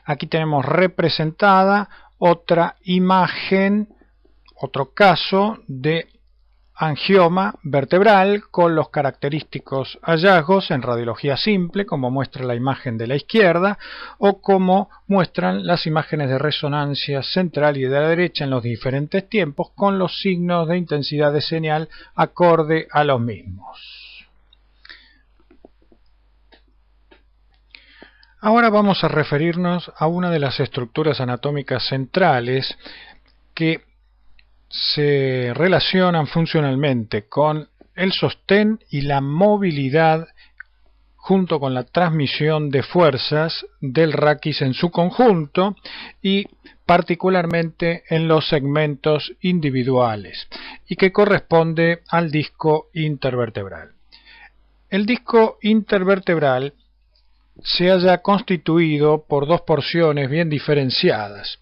Aquí tenemos representada otra imagen, otro caso de angioma vertebral con los característicos hallazgos en radiología simple, como muestra la imagen de la izquierda, o como muestran las imágenes de resonancia central y de la derecha en los diferentes tiempos, con los signos de intensidad de señal acorde a los mismos. Ahora vamos a referirnos a una de las estructuras anatómicas centrales que se relacionan funcionalmente con el sostén y la movilidad junto con la transmisión de fuerzas del raquis en su conjunto y particularmente en los segmentos individuales, y que corresponde al disco intervertebral. El disco intervertebral se halla constituido por dos porciones bien diferenciadas.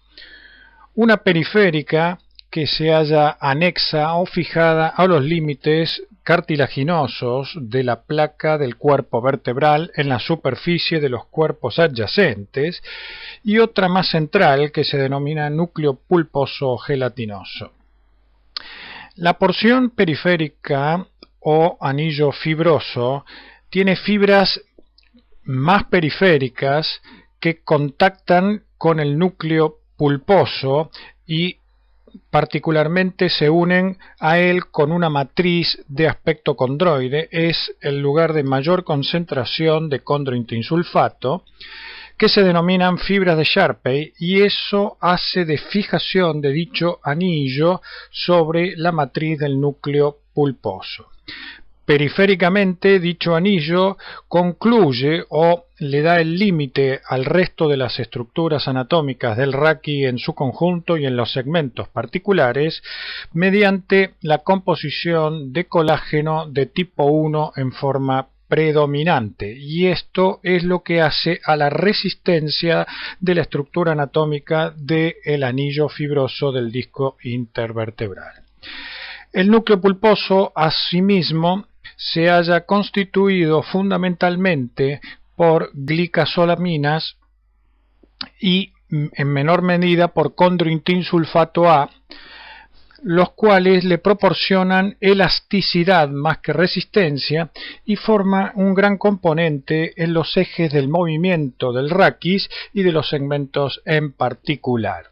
Una periférica, que se halla anexa o fijada a los límites cartilaginosos de la placa del cuerpo vertebral en la superficie de los cuerpos adyacentes, y otra más central, que se denomina núcleo pulposo gelatinoso. La porción periférica o anillo fibroso tiene fibras más periféricas que contactan con el núcleo pulposo y particularmente se unen a él con una matriz de aspecto condroide. Es el lugar de mayor concentración de condroitinsulfato, que se denominan fibras de Sharpey, y eso hace de fijación de dicho anillo sobre la matriz del núcleo pulposo. Periféricamente, dicho anillo concluye o le da el límite al resto de las estructuras anatómicas del raquis en su conjunto y en los segmentos particulares mediante la composición de colágeno de tipo 1 en forma predominante, y esto es lo que hace a la resistencia de la estructura anatómica del anillo fibroso del disco intervertebral. El núcleo pulposo, asimismo, se halla constituido fundamentalmente por glicasolaminas y en menor medida por condroitinsulfato A, los cuales le proporcionan elasticidad más que resistencia y forma un gran componente en los ejes del movimiento del raquis y de los segmentos en particular.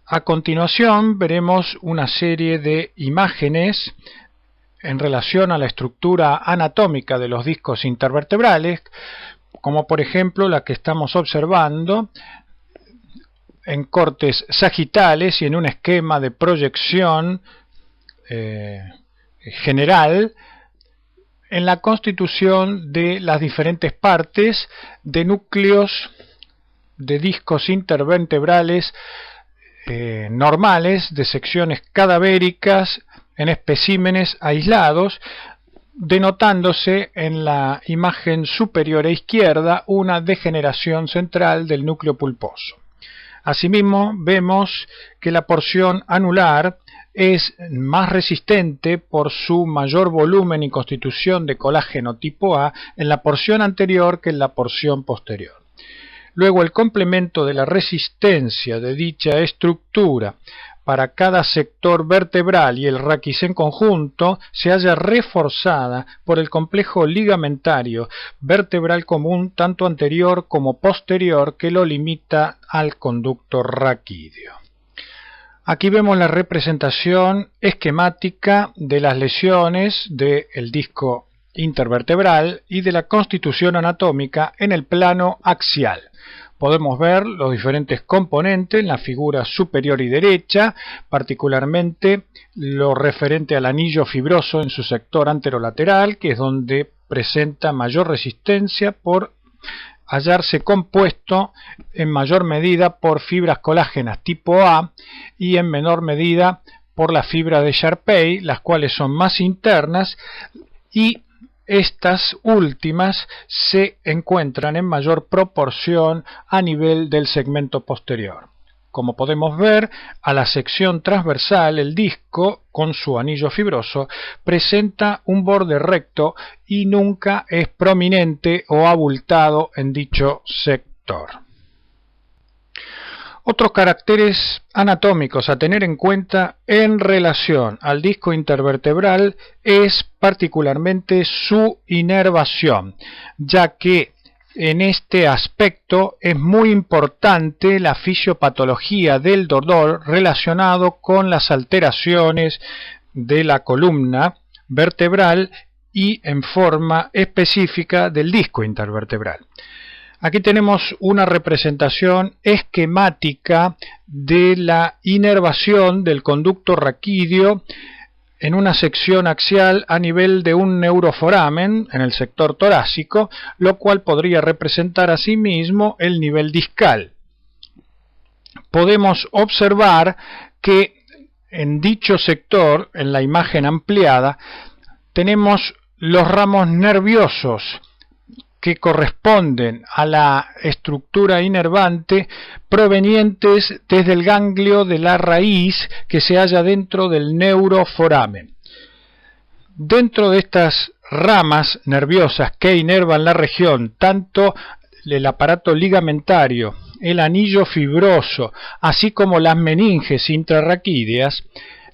A continuación veremos una serie de imágenes en relación a la estructura anatómica de los discos intervertebrales, como por ejemplo la que estamos observando en cortes sagitales y en un esquema de proyección general en la constitución de las diferentes partes de núcleos de discos intervertebrales normales, de secciones cadavéricas en especímenes aislados, denotándose en la imagen superior a izquierda una degeneración central del núcleo pulposo. Asimismo, vemos que la porción anular es más resistente por su mayor volumen y constitución de colágeno tipo A en la porción anterior que en la porción posterior. Luego, el complemento de la resistencia de dicha estructura para cada sector vertebral y el raquis en conjunto se halla reforzada por el complejo ligamentario vertebral común tanto anterior como posterior que lo limita al conducto raquídeo. Aquí vemos la representación esquemática de las lesiones del disco intervertebral y de la constitución anatómica en el plano axial. Podemos ver los diferentes componentes en la figura superior y derecha, particularmente lo referente al anillo fibroso en su sector anterolateral, que es donde presenta mayor resistencia por hallarse compuesto en mayor medida por fibras colágenas tipo A y en menor medida por la fibra de Sharpey, las cuales son más internas, y estas últimas se encuentran en mayor proporción a nivel del segmento posterior. Como podemos ver, a la sección transversal el disco, con su anillo fibroso, presenta un borde recto y nunca es prominente o abultado en dicho sector. Otros caracteres anatómicos a tener en cuenta en relación al disco intervertebral es particularmente su inervación, ya que en este aspecto es muy importante la fisiopatología del dolor relacionado con las alteraciones de la columna vertebral y en forma específica del disco intervertebral. Aquí tenemos una representación esquemática de la inervación del conducto raquídeo en una sección axial a nivel de un neuroforamen en el sector torácico, lo cual podría representar asimismo el nivel discal. Podemos observar que en dicho sector, en la imagen ampliada, tenemos los ramos nerviosos que corresponden a la estructura inervante provenientes desde el ganglio de la raíz que se halla dentro del neuroforamen. Dentro de estas ramas nerviosas que inervan la región, tanto el aparato ligamentario, el anillo fibroso, así como las meninges intrarraquídeas,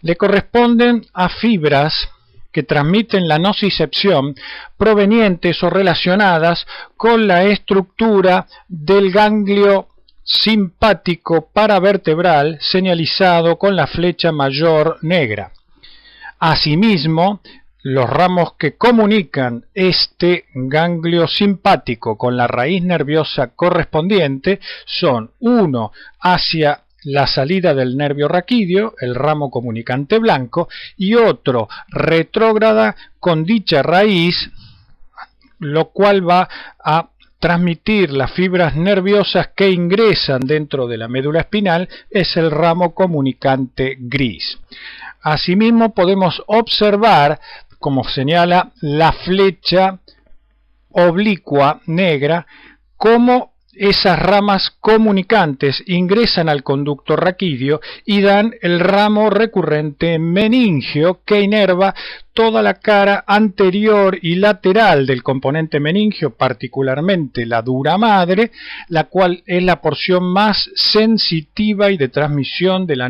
le corresponden a fibras que transmiten la nocicepción provenientes o relacionadas con la estructura del ganglio simpático paravertebral señalizado con la flecha mayor negra. Asimismo, los ramos que comunican este ganglio simpático con la raíz nerviosa correspondiente son uno hacia la salida del nervio raquídeo, el ramo comunicante blanco, y otro retrógrada con dicha raíz, lo cual va a transmitir las fibras nerviosas que ingresan dentro de la médula espinal, es el ramo comunicante gris. Asimismo podemos observar, como señala la flecha oblicua negra, cómo esas ramas comunicantes ingresan al conducto raquídeo y dan el ramo recurrente meningio que inerva toda la cara anterior y lateral del componente meningio, particularmente la dura madre, la cual es la porción más sensitiva y de transmisión de la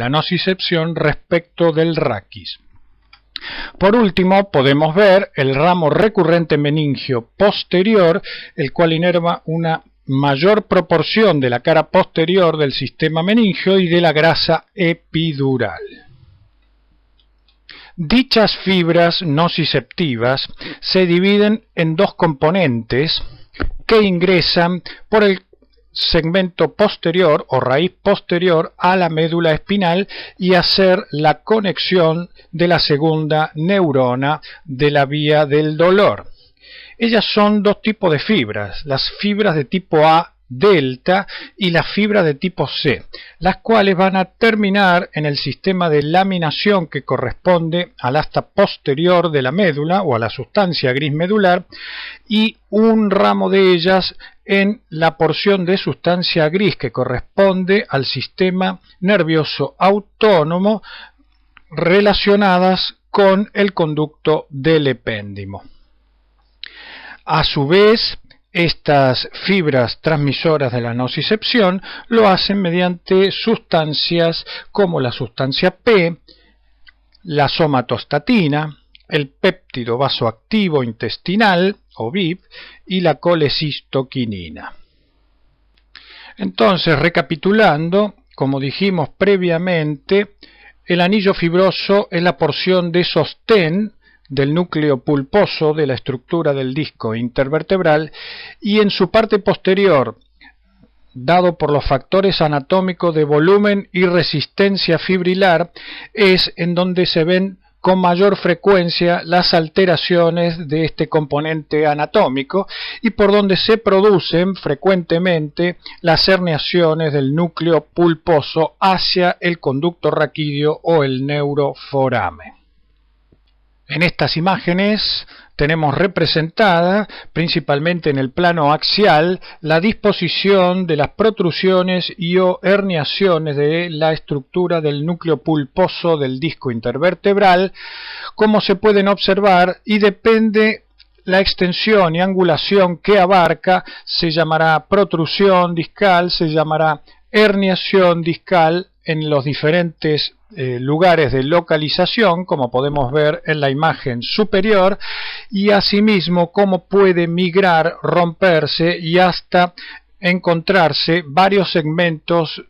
nocicepción respecto del raquis. Por último, podemos ver el ramo recurrente meningio posterior, el cual inerva una mayor proporción de la cara posterior del sistema meningio y de la grasa epidural. Dichas fibras nociceptivas se dividen en dos componentes que ingresan por el segmento posterior o raíz posterior a la médula espinal y hacer la conexión de la segunda neurona de la vía del dolor. Ellas son dos tipos de fibras, las fibras de tipo A delta y las fibras de tipo C, las cuales van a terminar en el sistema de laminación que corresponde al asta posterior de la médula o a la sustancia gris medular, y un ramo de ellas en la porción de sustancia gris que corresponde al sistema nervioso autónomo, relacionadas con el conducto del epéndimo. A su vez, estas fibras transmisoras de la nocicepción lo hacen mediante sustancias como la sustancia P, la somatostatina, el péptido vasoactivo intestinal o VIP y la colecistoquinina. Entonces, recapitulando, como dijimos previamente, el anillo fibroso es la porción de sostén del núcleo pulposo de la estructura del disco intervertebral, y en su parte posterior, dado por los factores anatómicos de volumen y resistencia fibrilar, es en donde se ven con mayor frecuencia las alteraciones de este componente anatómico y por donde se producen frecuentemente las herniaciones del núcleo pulposo hacia el conducto raquídeo o el neuroforamen. En estas imágenes tenemos representada, principalmente en el plano axial, la disposición de las protrusiones y o herniaciones de la estructura del núcleo pulposo del disco intervertebral, como se pueden observar, y depende la extensión y angulación que abarca, se llamará protrusión discal, se llamará herniación discal en los diferentes lugares de localización, como podemos ver en la imagen superior, y asimismo cómo puede migrar, romperse y hasta encontrarse varios segmentos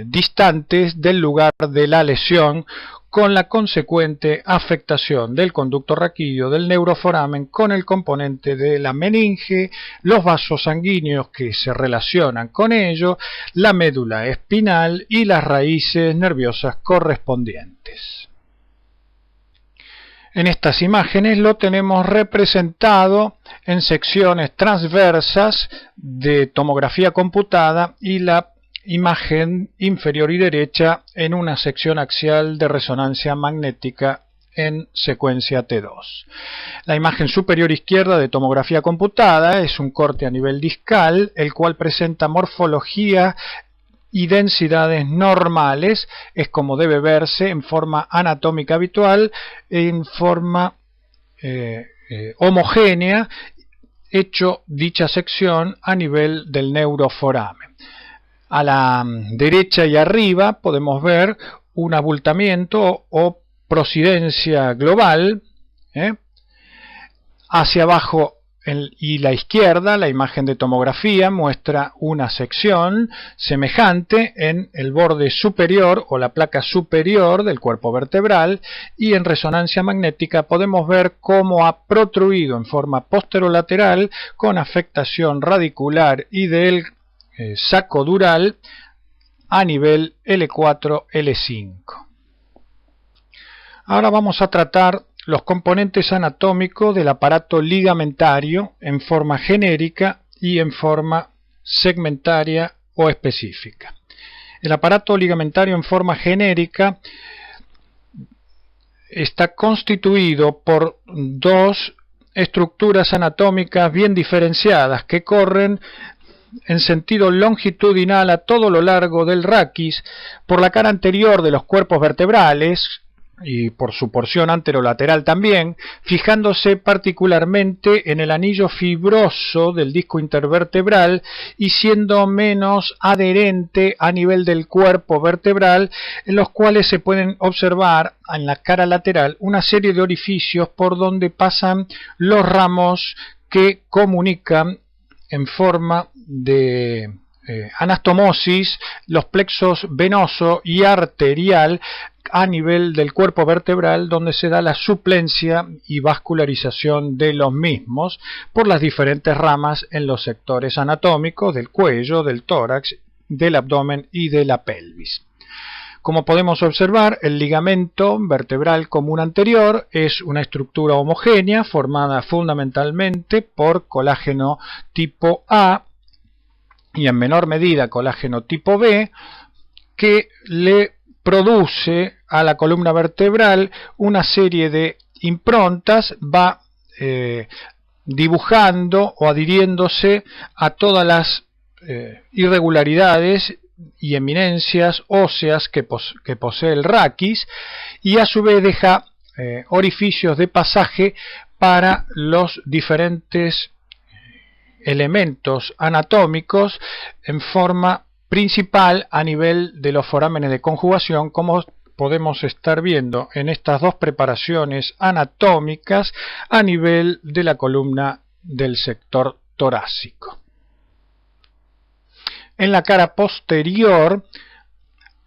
distantes del lugar de la lesión, con la consecuente afectación del conducto raquídeo, del neuroforamen, con el componente de la meninge, los vasos sanguíneos que se relacionan con ello, la médula espinal y las raíces nerviosas correspondientes. En estas imágenes lo tenemos representado en secciones transversas de tomografía computada y la imagen inferior y derecha en una sección axial de resonancia magnética en secuencia T2. La imagen superior izquierda de tomografía computada es un corte a nivel discal, el cual presenta morfología y densidades normales, es como debe verse en forma anatómica habitual, en forma homogénea, hecho dicha sección a nivel del neuroforamen. A la derecha y arriba podemos ver un abultamiento o prosidencia global. Hacia abajo y la izquierda, la imagen de tomografía muestra una sección semejante en el borde superior o la placa superior del cuerpo vertebral, y en resonancia magnética podemos ver cómo ha protruido en forma posterolateral con afectación radicular y del saco dural a nivel L4-L5. Ahora vamos a tratar los componentes anatómicos del aparato ligamentario en forma genérica y en forma segmentaria o específica. El aparato ligamentario en forma genérica está constituido por dos estructuras anatómicas bien diferenciadas que corren en sentido longitudinal a todo lo largo del raquis por la cara anterior de los cuerpos vertebrales y por su porción anterolateral también, fijándose particularmente en el anillo fibroso del disco intervertebral y siendo menos adherente a nivel del cuerpo vertebral, en los cuales se pueden observar en la cara lateral una serie de orificios por donde pasan los ramos que comunican en forma de anastomosis los plexos venoso y arterial a nivel del cuerpo vertebral, donde se da la suplencia y vascularización de los mismos por las diferentes ramas en los sectores anatómicos del cuello, del tórax, del abdomen y de la pelvis. Como podemos observar, el ligamento vertebral común anterior es una estructura homogénea formada fundamentalmente por colágeno tipo A y en menor medida colágeno tipo B, que le produce a la columna vertebral una serie de improntas, va dibujando o adhiriéndose a todas las irregularidades y eminencias óseas que posee el raquis, y a su vez deja orificios de pasaje para los diferentes elementos anatómicos en forma principal a nivel de los forámenes de conjugación, como podemos estar viendo en estas dos preparaciones anatómicas a nivel de la columna del sector torácico. En la cara posterior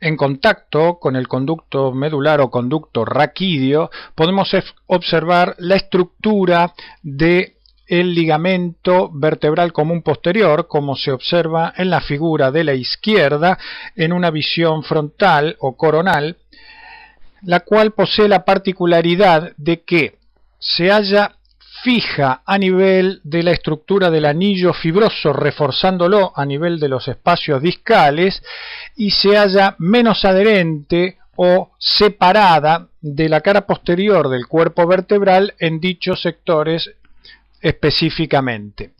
en contacto con el conducto medular o conducto raquídeo, podemos observar la estructura del ligamento vertebral común posterior, como se observa en la figura de la izquierda en una visión frontal o coronal, la cual posee la particularidad de que se halla fija a nivel de la estructura del anillo fibroso, reforzándolo a nivel de los espacios discales, y se halla menos adherente o separada de la cara posterior del cuerpo vertebral en dichos sectores específicamente.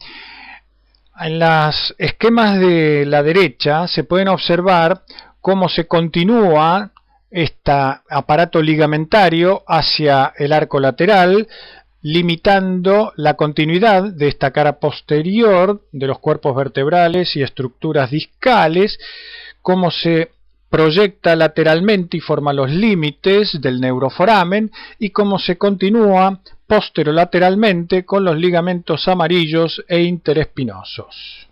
En los esquemas de la derecha se pueden observar cómo se continúa este aparato ligamentario hacia el arco lateral, limitando la continuidad de esta cara posterior de los cuerpos vertebrales y estructuras discales, cómo se proyecta lateralmente y forma los límites del neuroforamen, y cómo se continúa posterolateralmente con los ligamentos amarillos e interespinosos.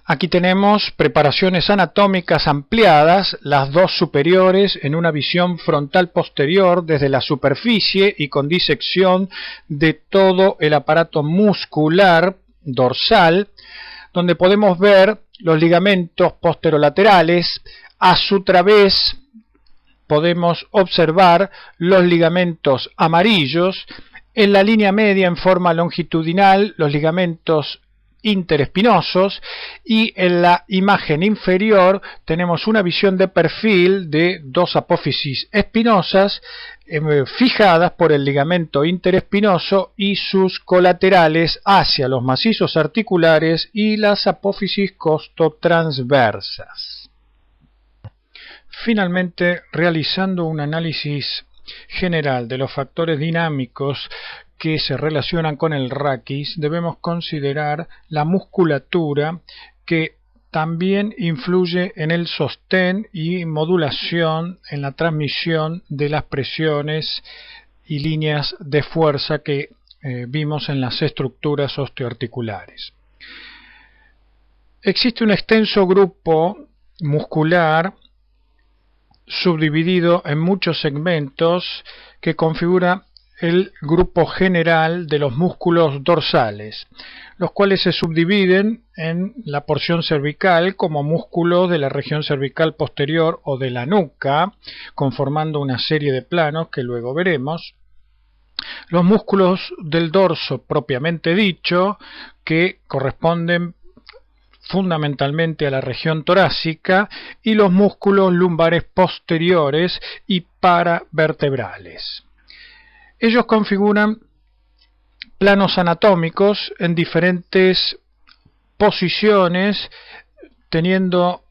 Aquí tenemos preparaciones anatómicas ampliadas, las dos superiores en una visión frontal posterior desde la superficie y con disección de todo el aparato muscular dorsal, donde podemos ver los ligamentos posterolaterales. A su través podemos observar los ligamentos amarillos. En la línea media en forma longitudinal los ligamentos interespinosos, y en la imagen inferior tenemos una visión de perfil de dos apófisis espinosas fijadas por el ligamento interespinoso y sus colaterales hacia los macizos articulares y las apófisis costotransversas. Finalmente, realizando un análisis general de los factores dinámicos que se relacionan con el raquis, debemos considerar la musculatura, que también influye en el sostén y modulación en la transmisión de las presiones y líneas de fuerza que vimos en las estructuras osteoarticulares. Existe un extenso grupo muscular subdividido en muchos segmentos que configura el grupo general de los músculos dorsales, los cuales se subdividen en la porción cervical como músculos de la región cervical posterior o de la nuca, conformando una serie de planos que luego veremos. Los músculos del dorso propiamente dicho, que corresponden fundamentalmente a la región torácica, y los músculos lumbares posteriores y paravertebrales. Ellos configuran planos anatómicos en diferentes posiciones, teniendo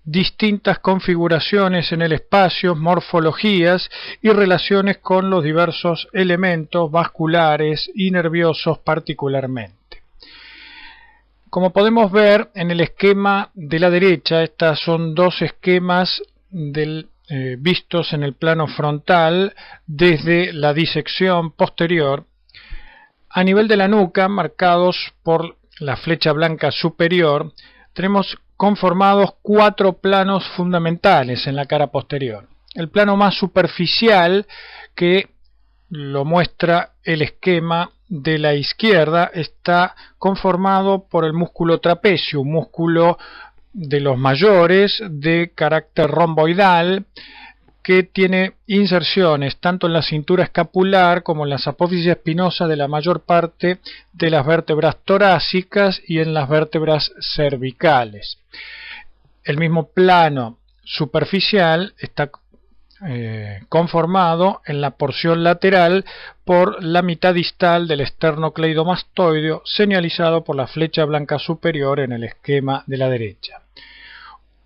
distintas configuraciones en el espacio, morfologías y relaciones con los diversos elementos vasculares y nerviosos particularmente. Como podemos ver en el esquema de la derecha, estas son dos esquemas vistos en el plano frontal desde la disección posterior. A nivel de la nuca, marcados por la flecha blanca superior, tenemos conformados 4 planos fundamentales en la cara posterior. El plano más superficial, que lo muestra el esquema de la izquierda, está conformado por el músculo trapecio, un músculo de los mayores de carácter romboidal, que tiene inserciones tanto en la cintura escapular como en las apófisis espinosas de la mayor parte de las vértebras torácicas y en las vértebras cervicales. El mismo plano superficial está conformado en la porción lateral por la mitad distal del esternocleidomastoideo, señalizado por la flecha blanca superior en el esquema de la derecha.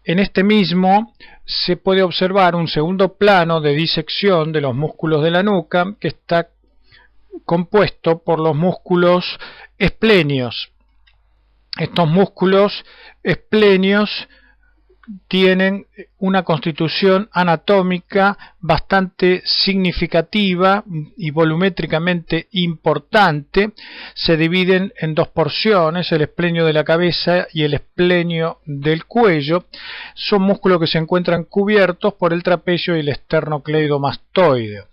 En este mismo se puede observar un segundo plano de disección de los músculos de la nuca, que está compuesto por los músculos esplenios. Estos músculos esplenios tienen una constitución anatómica bastante significativa y volumétricamente importante. Se dividen en dos porciones, el esplenio de la cabeza y el esplenio del cuello. Son músculos que se encuentran cubiertos por el trapecio y el esternocleidomastoideo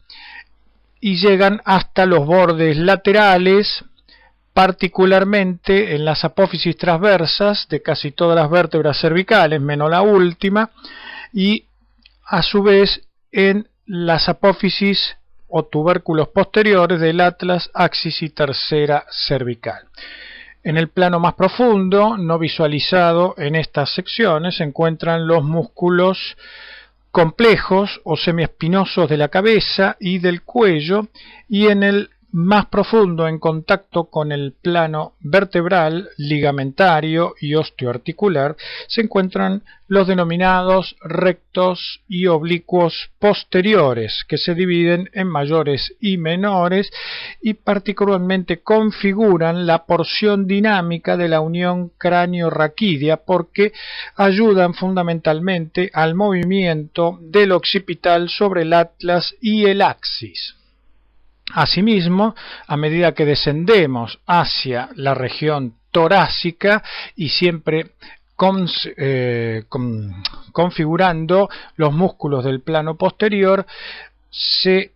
y llegan hasta los bordes laterales, particularmente en las apófisis transversas de casi todas las vértebras cervicales, menos la última, y a su vez en las apófisis o tubérculos posteriores del atlas, axis y tercera cervical. En el plano más profundo, no visualizado en estas secciones, se encuentran los músculos complejos o semiespinosos de la cabeza y del cuello, y en el más profundo, en contacto con el plano vertebral, ligamentario y osteoarticular, se encuentran los denominados rectos y oblicuos posteriores, que se dividen en mayores y menores y particularmente configuran la porción dinámica de la unión cráneo-raquídea, porque ayudan fundamentalmente al movimiento del occipital sobre el atlas y el axis. Asimismo, a medida que descendemos hacia la región torácica y siempre configurando los músculos del plano posterior, se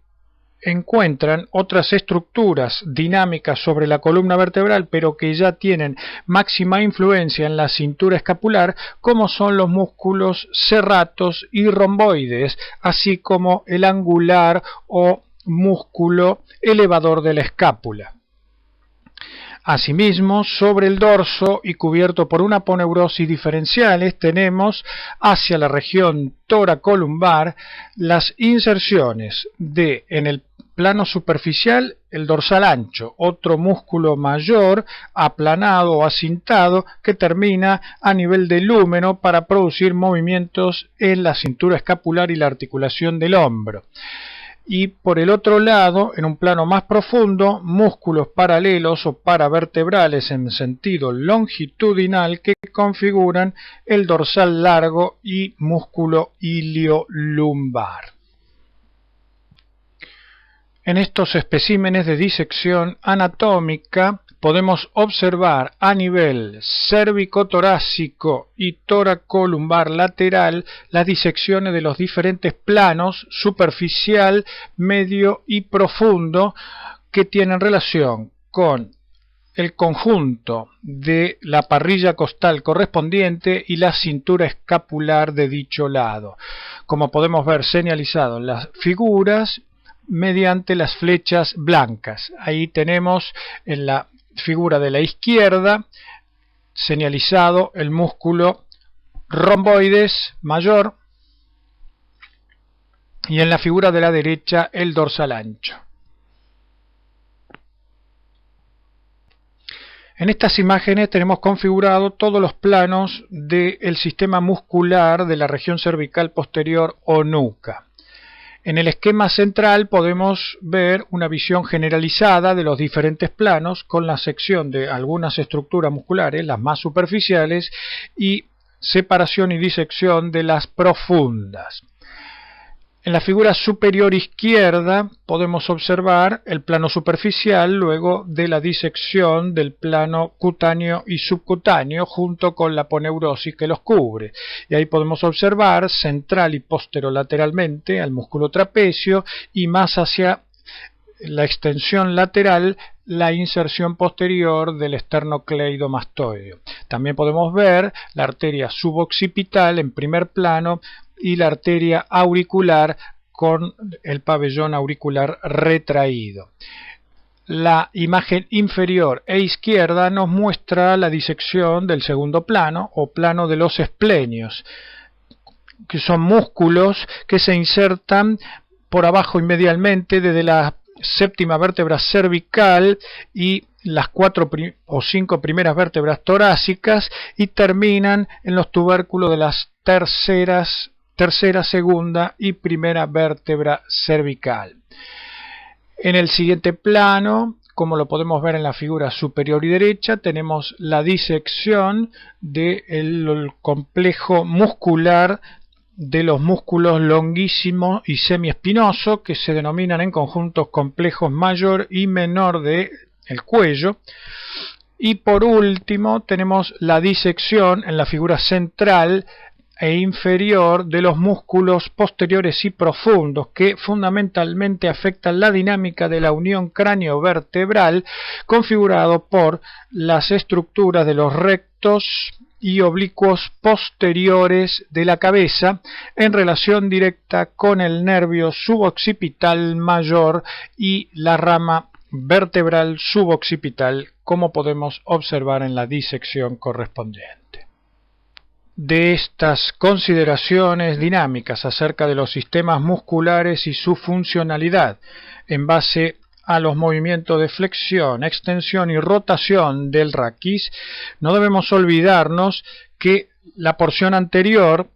encuentran otras estructuras dinámicas sobre la columna vertebral, pero que ya tienen máxima influencia en la cintura escapular, como son los músculos serratos y romboides, así como el angular o músculo elevador de la escápula. Asimismo, sobre el dorso y cubierto por una aponeurosis diferenciales, tenemos hacia la región toracolumbar las inserciones de, en el plano superficial, el dorsal ancho, otro músculo mayor, aplanado o acintado, que termina a nivel del lúmeno para producir movimientos en la cintura escapular y la articulación del hombro. Y por el otro lado, en un plano más profundo, músculos paralelos o paravertebrales en sentido longitudinal que configuran el dorsal largo y músculo iliolumbar. En estos especímenes de disección anatómica podemos observar a nivel cérvico-torácico y toracolumbar lateral las disecciones de los diferentes planos superficial, medio y profundo que tienen relación con el conjunto de la parrilla costal correspondiente y la cintura escapular de dicho lado, como podemos ver señalizado en las figuras mediante las flechas blancas. Ahí tenemos en la figura de la izquierda señalizado el músculo romboides mayor y en la figura de la derecha el dorsal ancho. En estas imágenes tenemos configurado todos los planos del sistema muscular de la región cervical posterior o nuca. En el esquema central podemos ver una visión generalizada de los diferentes planos con la sección de algunas estructuras musculares, las más superficiales, y separación y disección de las profundas. En la figura superior izquierda podemos observar el plano superficial luego de la disección del plano cutáneo y subcutáneo junto con la aponeurosis que los cubre. Y ahí podemos observar central y posterolateralmente al músculo trapecio y más hacia la extensión lateral la inserción posterior del esternocleidomastoideo. También podemos ver la arteria suboccipital en primer plano y la arteria auricular con el pabellón auricular retraído. La imagen inferior e izquierda nos muestra la disección del segundo plano o plano de los esplenios, que son músculos que se insertan por abajo y medialmente desde la séptima vértebra cervical y las 4 o 5 primeras vértebras torácicas y terminan en los tubérculos de las tercera, segunda y primera vértebra cervical. En el siguiente plano como lo podemos ver en la figura superior y derecha, tenemos la disección del complejo muscular de los músculos longuísimo y semiespinoso, que se denominan en conjuntos complejos mayor y menor del cuello. Y por último tenemos la disección en la figura central e inferior de los músculos posteriores y profundos, que fundamentalmente afectan la dinámica de la unión cráneo-vertebral, configurado por las estructuras de los rectos y oblicuos posteriores de la cabeza, en relación directa con el nervio suboccipital mayor y la rama vertebral suboccipital, como podemos observar en la disección correspondiente. De estas consideraciones dinámicas acerca de los sistemas musculares y su funcionalidad en base a los movimientos de flexión, extensión y rotación del raquis, no debemos olvidarnos que la porción anterior,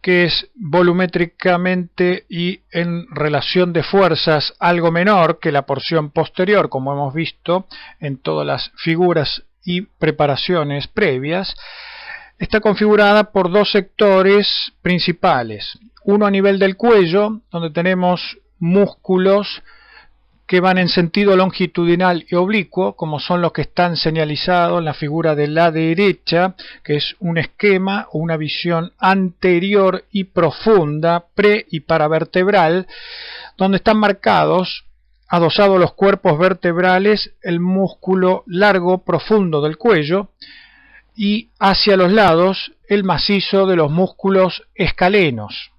que es volumétricamente y en relación de fuerzas algo menor que la porción posterior, como hemos visto en todas las figuras y preparaciones previas, está configurada por dos sectores principales. Uno a nivel del cuello, donde tenemos músculos que van en sentido longitudinal y oblicuo, como son los que están señalizados en la figura de la derecha, que es un esquema o una visión anterior y profunda, pre y paravertebral, donde están marcados, adosados los cuerpos vertebrales, el músculo largo profundo del cuello, y hacia los lados el macizo de los músculos escalenos,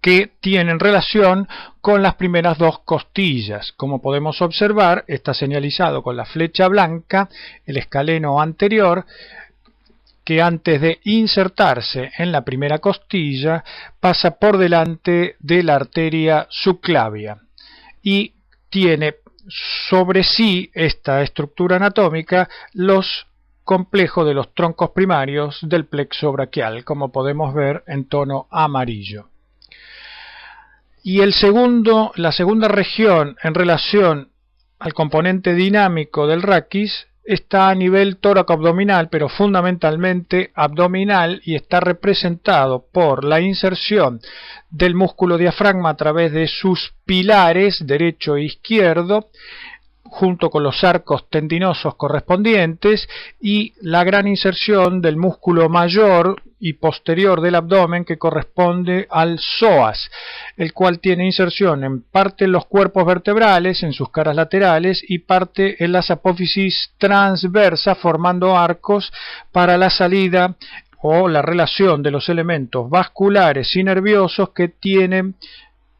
que tienen relación con las primeras dos costillas. Como podemos observar, está señalizado con la flecha blanca el escaleno anterior, que antes de insertarse en la primera costilla pasa por delante de la arteria subclavia y tiene sobre sí esta estructura anatómica los complejos de los troncos primarios del plexo braquial, como podemos ver en tono amarillo. Y la segunda región en relación al componente dinámico del raquis está a nivel tóraco-abdominal, pero fundamentalmente abdominal, y está representado por la inserción del músculo diafragma a través de sus pilares derecho e izquierdo, junto con los arcos tendinosos correspondientes, y la gran inserción del músculo mayor y posterior del abdomen, que corresponde al psoas, el cual tiene inserción en parte en los cuerpos vertebrales, en sus caras laterales, y parte en las apófisis transversas, formando arcos para la salida o la relación de los elementos vasculares y nerviosos que tienen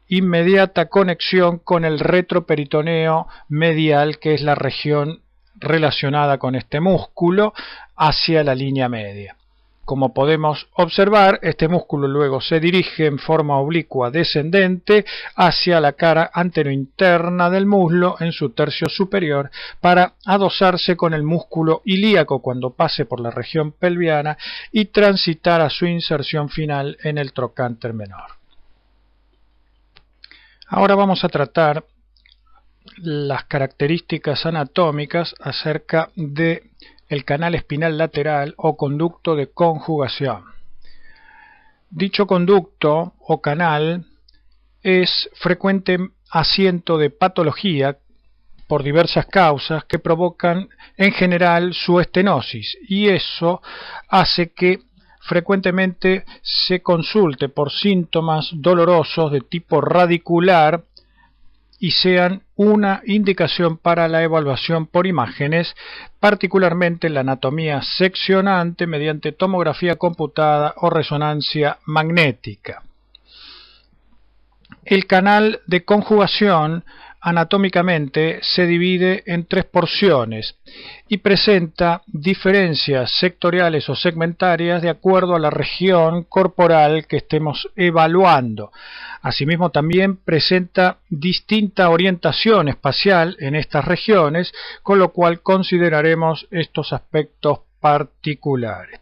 inmediata conexión con el retroperitoneo medial, que es la región relacionada con este músculo, hacia la línea media. Como podemos observar, este músculo luego se dirige en forma oblicua descendente hacia la cara anterointerna del muslo en su tercio superior, para adosarse con el músculo ilíaco cuando pase por la región pelviana y transitar a su inserción final en el trocánter menor. Ahora vamos a tratar las características anatómicas acerca de el canal espinal lateral o conducto de conjugación. Dicho conducto o canal es frecuente asiento de patología por diversas causas que provocan en general su estenosis, y eso hace que frecuentemente se consulte por síntomas dolorosos de tipo radicular y sean una indicación para la evaluación por imágenes, particularmente la anatomía seccionante mediante tomografía computada o resonancia magnética. El canal de conjugación anatómicamente se divide en tres porciones y presenta diferencias sectoriales o segmentarias de acuerdo a la región corporal que estemos evaluando. Asimismo, también presenta distinta orientación espacial en estas regiones, con lo cual consideraremos estos aspectos particulares.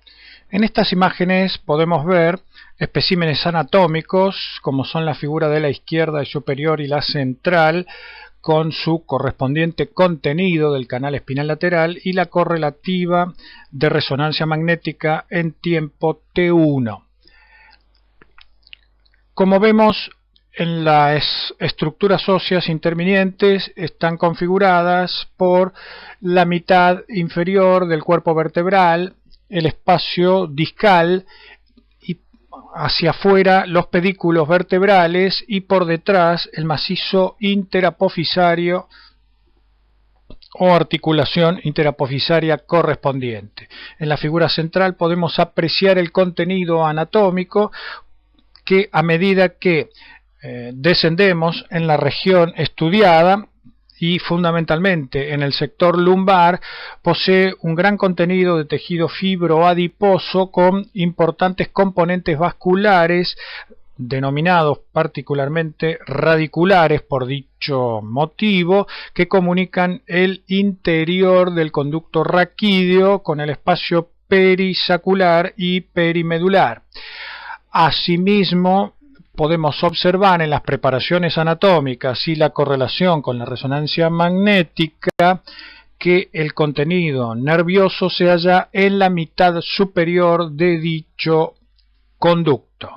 En estas imágenes podemos ver especímenes anatómicos, como son la figura de la izquierda y superior y la central, con su correspondiente contenido del canal espinal lateral y la correlativa de resonancia magnética en tiempo T1. Como vemos, en las estructuras óseas intervinientes están configuradas por la mitad inferior del cuerpo vertebral, el espacio discal, y hacia afuera los pedículos vertebrales, y por detrás el macizo interapofisario o articulación interapofisaria correspondiente. En la figura central podemos apreciar el contenido anatómico que, a medida que descendemos en la región estudiada y fundamentalmente en el sector lumbar, posee un gran contenido de tejido fibroadiposo con importantes componentes vasculares denominados particularmente radiculares por dicho motivo, que comunican el interior del conducto raquídeo con el espacio perisacular y perimedular. Asimismo, podemos observar en las preparaciones anatómicas y la correlación con la resonancia magnética que el contenido nervioso se halla en la mitad superior de dicho conducto.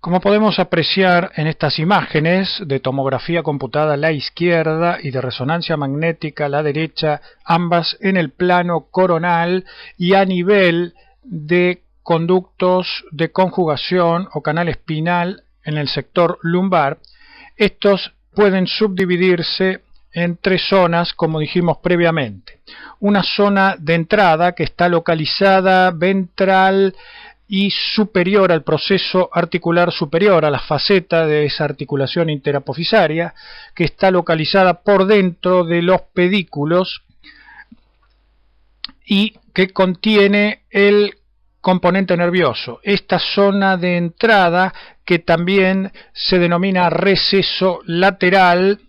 Como podemos apreciar en estas imágenes de tomografía computada a la izquierda y de resonancia magnética a la derecha, ambas en el plano coronal y a nivel de conductos de conjugación o canal espinal en el sector lumbar, estos pueden subdividirse en tres zonas, como dijimos previamente. Una zona de entrada que está localizada ventral y superior al proceso articular superior, a la faceta de esa articulación interapofisaria, que está localizada por dentro de los pedículos y que contiene el componente nervioso. Esta zona de entrada, que también se denomina receso lateral,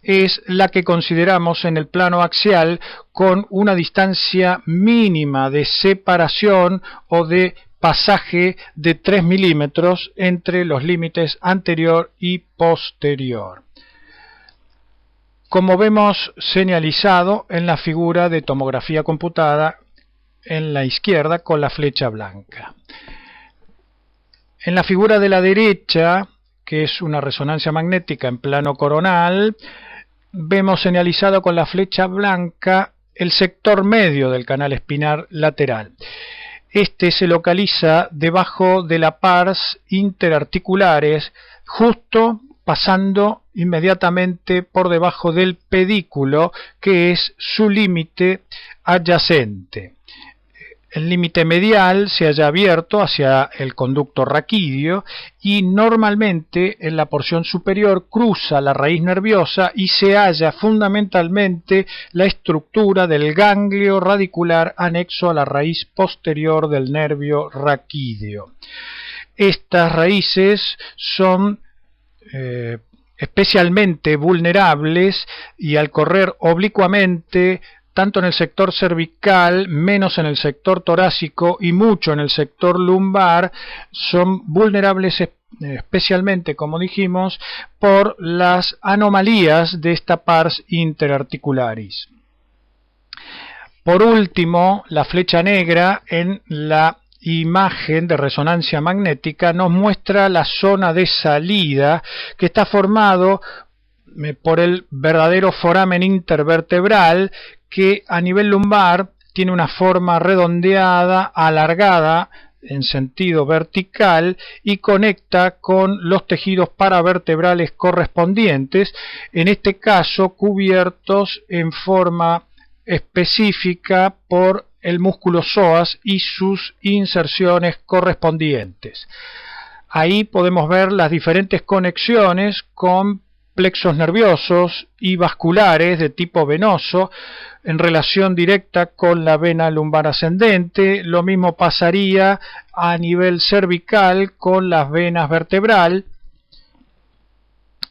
es la que consideramos en el plano axial con una distancia mínima de separación o de pasaje de 3 milímetros entre los límites anterior y posterior, como vemos señalizado en la figura de tomografía computada en la izquierda con la flecha blanca. En la figura de la derecha, que es una resonancia magnética en plano coronal, vemos señalizado con la flecha blanca el sector medio del canal espinal lateral. Este se localiza debajo de la pars interarticulares, justo pasando inmediatamente por debajo del pedículo, que es su límite adyacente. El límite medial se halla abierto hacia el conducto raquídeo y normalmente en la porción superior cruza la raíz nerviosa y se halla fundamentalmente la estructura del ganglio radicular anexo a la raíz posterior del nervio raquídeo. Estas raíces son especialmente vulnerables y al correr oblicuamente tanto en el sector cervical, menos en el sector torácico y mucho en el sector lumbar, son vulnerables especialmente, como dijimos, por las anomalías de esta pars interarticularis. Por último, la flecha negra en la imagen de resonancia magnética nos muestra la zona de salida, que está formado por el verdadero foramen intervertebral, que a nivel lumbar tiene una forma redondeada, alargada en sentido vertical y conecta con los tejidos paravertebrales correspondientes, en este caso cubiertos en forma específica por el músculo psoas y sus inserciones correspondientes. Ahí podemos ver las diferentes conexiones con plexos nerviosos y vasculares de tipo venoso en relación directa con la vena lumbar ascendente. Lo mismo pasaría a nivel cervical con las venas vertebral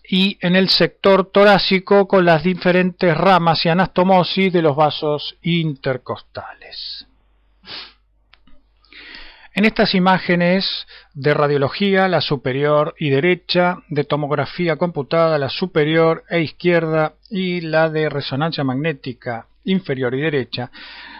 y en el sector torácico con las diferentes ramas y anastomosis de los vasos intercostales. En estas imágenes de radiología, la superior y derecha, de tomografía computada, la superior e izquierda, y la de resonancia magnética inferior y derecha,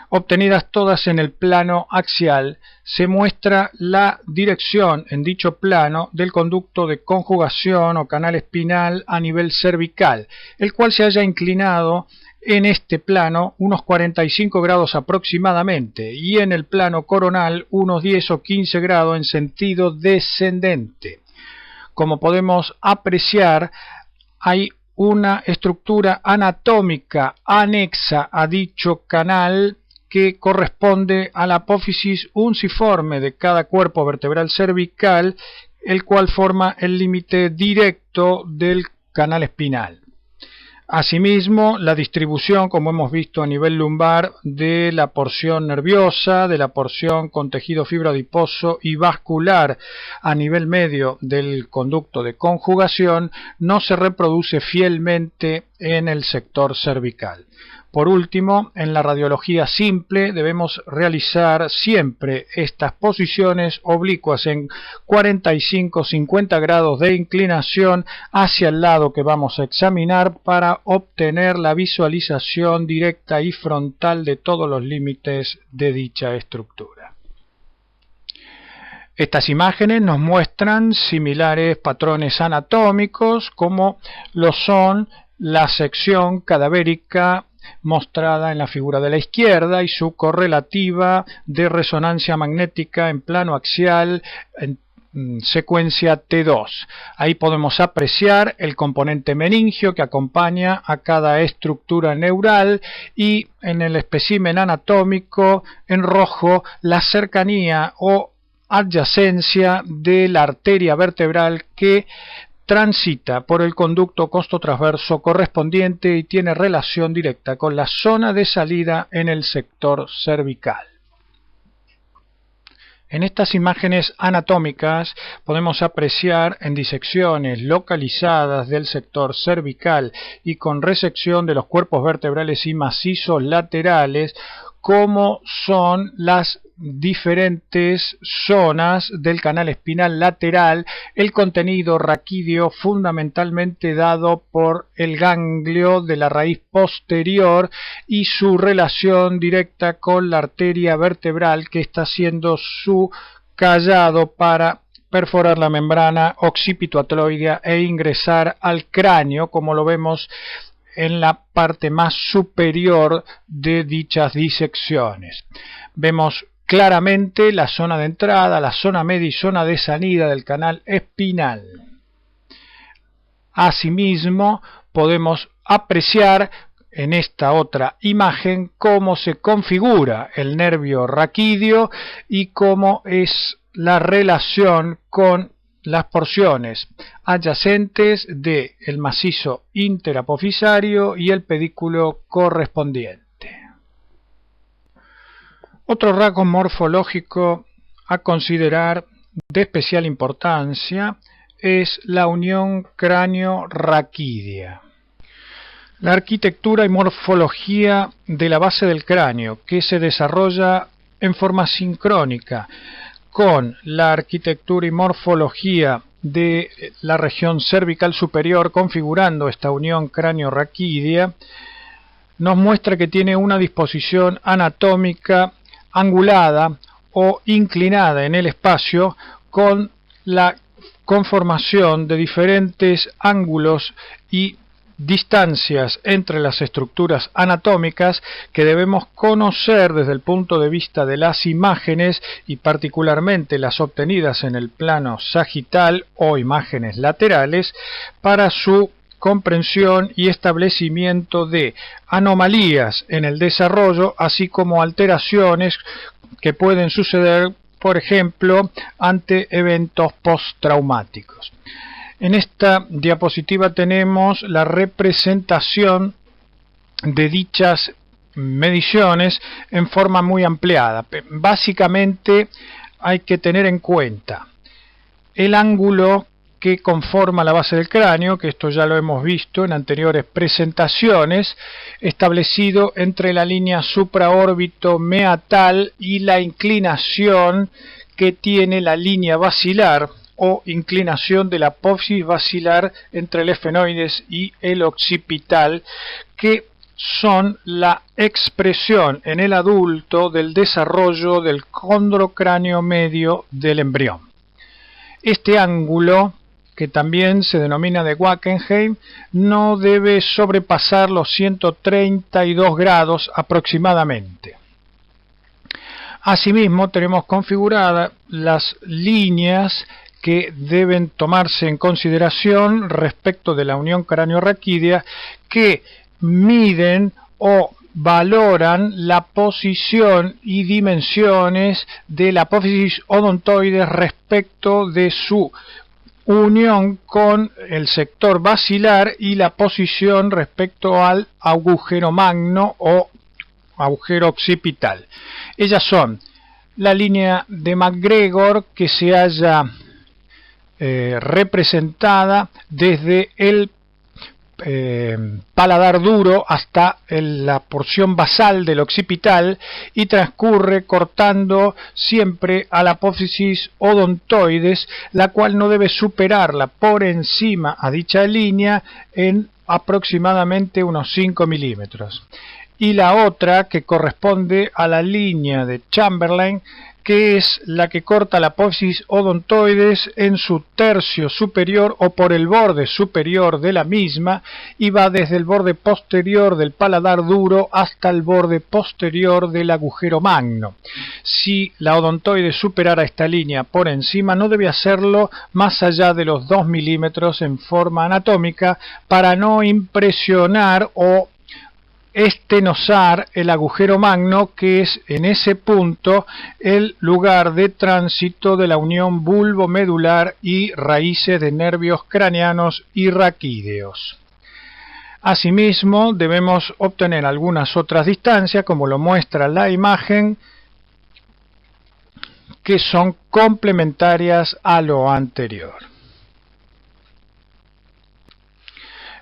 obtenidas todas en el plano axial, se muestra la dirección en dicho plano del conducto de conjugación o canal espinal a nivel cervical, el cual se haya inclinado en este plano unos 45 grados aproximadamente y en el plano coronal unos 10 o 15 grados en sentido descendente. Como podemos apreciar, hay una estructura anatómica anexa a dicho canal que corresponde a la apófisis unciforme de cada cuerpo vertebral cervical, el cual forma el límite directo del canal espinal. Asimismo, la distribución, como hemos visto a nivel lumbar, de la porción nerviosa, de la porción con tejido fibroadiposo y vascular a nivel medio del conducto de conjugación, no se reproduce fielmente en el sector cervical. Por último, en la radiología simple debemos realizar siempre estas posiciones oblicuas en 45-50 grados de inclinación hacia el lado que vamos a examinar para obtener la visualización directa y frontal de todos los límites de dicha estructura. Estas imágenes nos muestran similares patrones anatómicos como lo son la sección cadavérica mostrada en la figura de la izquierda y su correlativa de resonancia magnética en plano axial en secuencia T2. Ahí podemos apreciar el componente meningio que acompaña a cada estructura neural y en el espécimen anatómico en rojo la cercanía o adyacencia de la arteria vertebral que transita por el conducto costotransverso correspondiente y tiene relación directa con la zona de salida en el sector cervical. En estas imágenes anatómicas podemos apreciar en disecciones localizadas del sector cervical y con resección de los cuerpos vertebrales y macizos laterales cómo son las diferentes zonas del canal espinal lateral, el contenido raquídeo fundamentalmente dado por el ganglio de la raíz posterior y su relación directa con la arteria vertebral que está haciendo su callado para perforar la membrana occipito-atloidea e ingresar al cráneo, como lo vemos en la parte más superior de dichas disecciones. Vemos claramente la zona de entrada, la zona media y zona de salida del canal espinal. Asimismo, podemos apreciar en esta otra imagen cómo se configura el nervio raquídeo y cómo es la relación con las porciones adyacentes del macizo interapofisario y el pedículo correspondiente. Otro rasgo morfológico a considerar de especial importancia es la unión cráneo-raquídea. La arquitectura y morfología de la base del cráneo, que se desarrolla en forma sincrónica con la arquitectura y morfología de la región cervical superior, configurando esta unión cráneo-raquídea, nos muestra que tiene una disposición anatómica angulada o inclinada en el espacio con la conformación de diferentes ángulos y distancias entre las estructuras anatómicas que debemos conocer desde el punto de vista de las imágenes y particularmente las obtenidas en el plano sagital o imágenes laterales para su comprensión y establecimiento de anomalías en el desarrollo, así como alteraciones que pueden suceder, por ejemplo, ante eventos postraumáticos. En esta diapositiva tenemos la representación de dichas mediciones en forma muy ampliada. Básicamente hay que tener en cuenta el ángulo que conforma la base del cráneo, que esto ya lo hemos visto en anteriores presentaciones, establecido entre la línea supraórbito meatal y la inclinación que tiene la línea basilar o inclinación de la apófisis basilar entre el esfenoides y el occipital, que son la expresión en el adulto del desarrollo del condrocráneo medio del embrión. Este ángulo, que también se denomina de Wackenheim, no debe sobrepasar los 132 grados aproximadamente. Asimismo, tenemos configuradas las líneas que deben tomarse en consideración respecto de la unión cráneo-raquídea, que miden o valoran la posición y dimensiones de la apófisis odontoides respecto de su unión con el sector basilar y la posición respecto al agujero magno o agujero occipital. Ellas son la línea de MacGregor, que se halla representada desde el paladar duro hasta la porción basal del occipital y transcurre cortando siempre a la apófisis odontoides, la cual no debe superarla por encima a dicha línea en aproximadamente unos 5 milímetros. Y la otra, que corresponde a la línea de Chamberlain, que es la que corta la apófisis odontoides en su tercio superior o por el borde superior de la misma, y va desde el borde posterior del paladar duro hasta el borde posterior del agujero magno. Si la odontoide superara esta línea por encima, no debe hacerlo más allá de los 2 milímetros en forma anatómica, para no impresionar o estenosar el agujero magno, que es en ese punto el lugar de tránsito de la unión bulbo-medular y raíces de nervios craneanos y raquídeos. Asimismo, debemos obtener algunas otras distancias, como lo muestra la imagen, que son complementarias a lo anterior.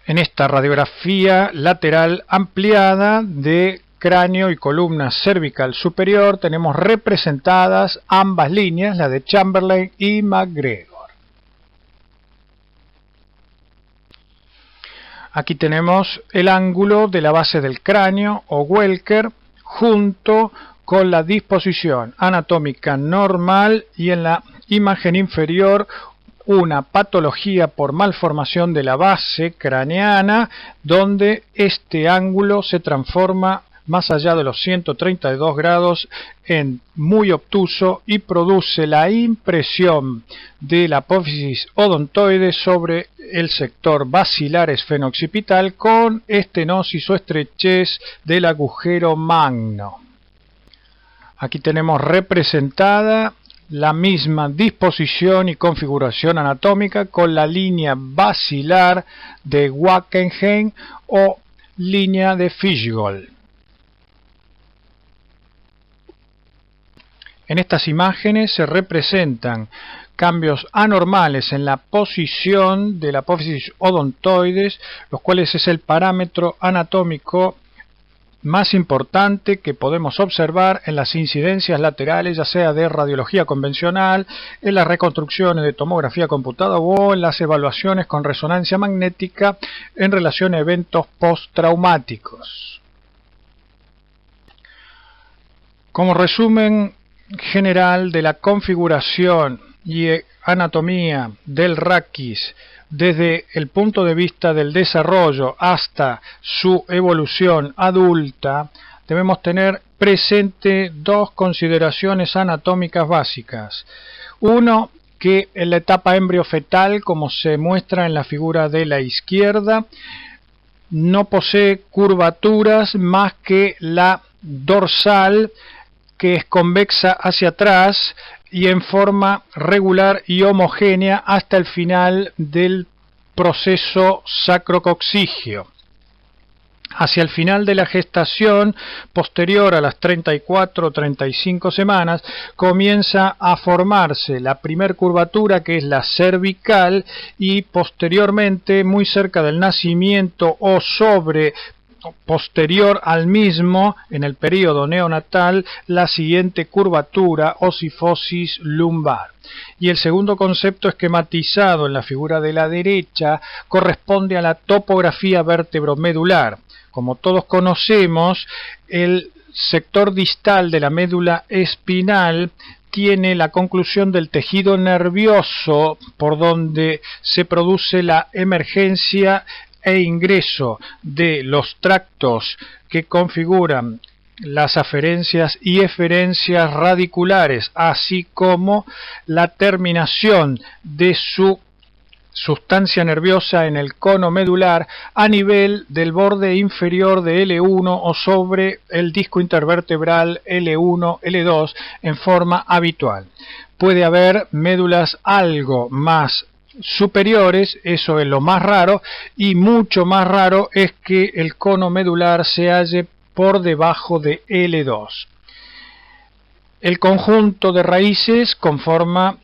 En esta radiografía lateral ampliada de cráneo y columna cervical superior tenemos representadas ambas líneas, la de Chamberlain y MacGregor. Aquí tenemos el ángulo de la base del cráneo o Welker junto con la disposición anatómica normal, y en la imagen inferior una patología por malformación de la base craneana, donde este ángulo se transforma más allá de los 132 grados en muy obtuso y produce la impresión de la apófisis odontoide sobre el sector basilar esfeno-occipital con estenosis o estrechez del agujero magno. Aquí tenemos representada la misma disposición y configuración anatómica con la línea basilar de Wackenheim o línea de Fishgold. En estas imágenes se representan cambios anormales en la posición de la apófisis odontoides, los cuales es el parámetro anatómico más importante que podemos observar en las incidencias laterales, ya sea de radiología convencional, en las reconstrucciones de tomografía computada o en las evaluaciones con resonancia magnética en relación a eventos postraumáticos. Como resumen general de la configuración y anatomía del raquis desde el punto de vista del desarrollo hasta su evolución adulta, debemos tener presente dos consideraciones anatómicas básicas. Uno, que en la etapa embriofetal, como se muestra en la figura de la izquierda, no posee curvaturas más que la dorsal, que es convexa hacia atrás y en forma regular y homogénea hasta el final del proceso sacrococcigio. Hacia el final de la gestación, posterior a las 34 o 35 semanas, comienza a formarse la primer curvatura, que es la cervical, y posteriormente, muy cerca del nacimiento o sobre posterior al mismo, en el periodo neonatal, la siguiente curvatura o cifosis lumbar. Y el segundo concepto esquematizado en la figura de la derecha corresponde a la topografía vertebromedular. Como todos conocemos, el sector distal de la médula espinal tiene la conclusión del tejido nervioso por donde se produce la emergencia e ingreso de los tractos que configuran las aferencias y eferencias radiculares, así como la terminación de su sustancia nerviosa en el cono medular a nivel del borde inferior de L1 o sobre el disco intervertebral L1, L2 en forma habitual. Puede haber médulas algo más superiores, eso es lo más raro, y mucho más raro es que el cono medular se halle por debajo de L2. El conjunto de raíces conforma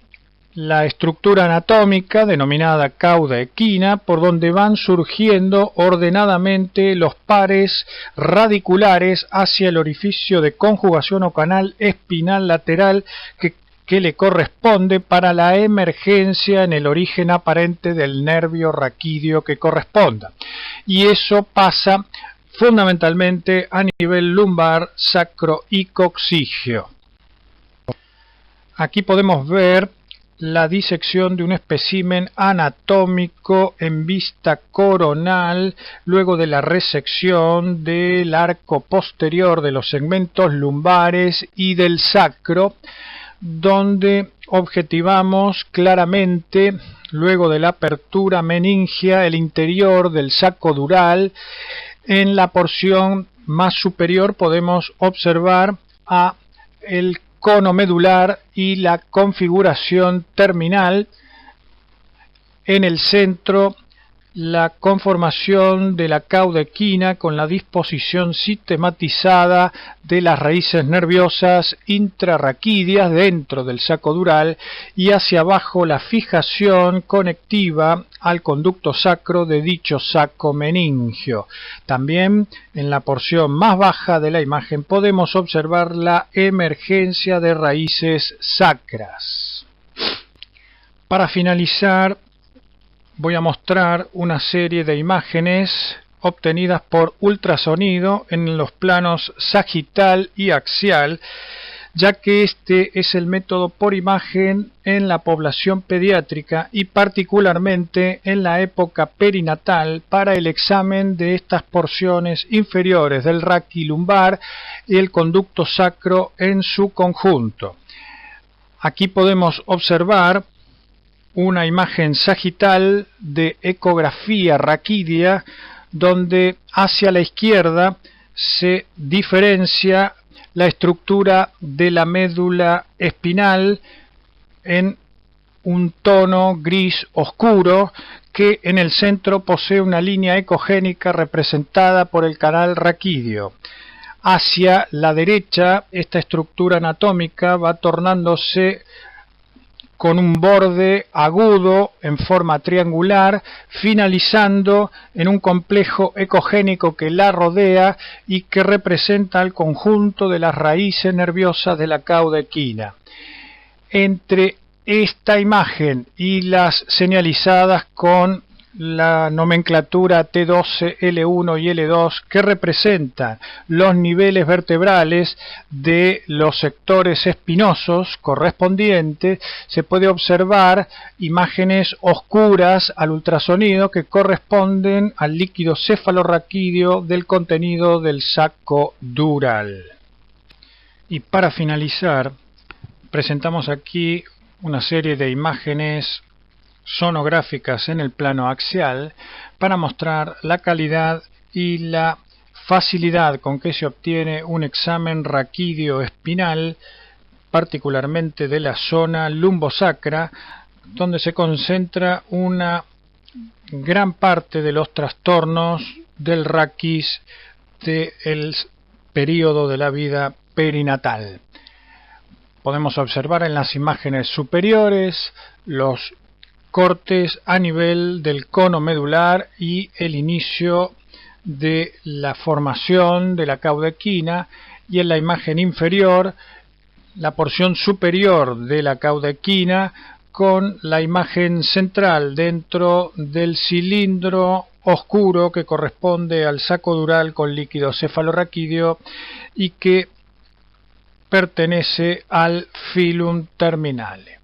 la estructura anatómica denominada cauda equina, por donde van surgiendo ordenadamente los pares radiculares hacia el orificio de conjugación o canal espinal lateral que le corresponde para la emergencia en el origen aparente del nervio raquídeo que corresponda. Y eso pasa fundamentalmente a nivel lumbar, sacro y coxígeo. Aquí podemos ver la disección de un espécimen anatómico en vista coronal luego de la resección del arco posterior de los segmentos lumbares y del sacro, donde objetivamos claramente, luego de la apertura meningia, el interior del saco dural. En la porción más superior podemos observar el cono medular y la configuración terminal. En el centro, la conformación de la cauda equina con la disposición sistematizada de las raíces nerviosas intrarraquídeas dentro del saco dural, y hacia abajo la fijación conectiva al conducto sacro de dicho saco meningio. También en la porción más baja de la imagen podemos observar la emergencia de raíces sacras. Para finalizar, voy a mostrar una serie de imágenes obtenidas por ultrasonido en los planos sagital y axial, ya que este es el método por imagen en la población pediátrica y particularmente en la época perinatal para el examen de estas porciones inferiores del raquilumbar y el conducto sacro en su conjunto. Aquí podemos observar una imagen sagital de ecografía raquídea, donde hacia la izquierda se diferencia la estructura de la médula espinal en un tono gris oscuro, que en el centro posee una línea ecogénica representada por el canal raquídeo. Hacia la derecha, esta estructura anatómica va tornándose con un borde agudo en forma triangular, finalizando en un complejo ecogénico que la rodea y que representa el conjunto de las raíces nerviosas de la cauda equina. Entre esta imagen y las señalizadas con la nomenclatura T12, L1 y L2, que representan los niveles vertebrales de los sectores espinosos correspondientes, se puede observar imágenes oscuras al ultrasonido que corresponden al líquido cefalorraquídeo del contenido del saco dural. Y para finalizar, presentamos aquí una serie de imágenes sonográficas en el plano axial para mostrar la calidad y la facilidad con que se obtiene un examen raquídeo espinal, particularmente de la zona lumbosacra, donde se concentra una gran parte de los trastornos del raquis del periodo de la vida perinatal. Podemos observar en las imágenes superiores los cortes a nivel del cono medular y el inicio de la formación de la caudequina, y en la imagen inferior la porción superior de la caudequina con la imagen central dentro del cilindro oscuro que corresponde al saco dural con líquido cefalorraquídeo y que pertenece al filum terminale.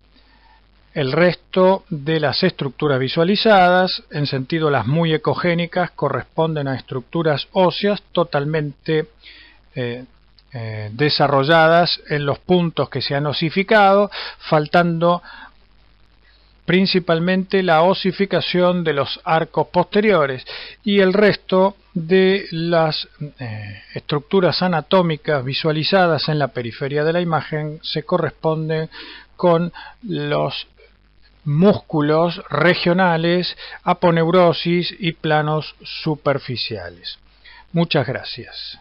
El resto de las estructuras visualizadas, en sentido las muy ecogénicas, corresponden a estructuras óseas totalmente desarrolladas en los puntos que se han osificado, faltando principalmente la osificación de los arcos posteriores, y el resto de las estructuras anatómicas visualizadas en la periferia de la imagen se corresponden con los músculos regionales, aponeurosis y planos superficiales. Muchas gracias.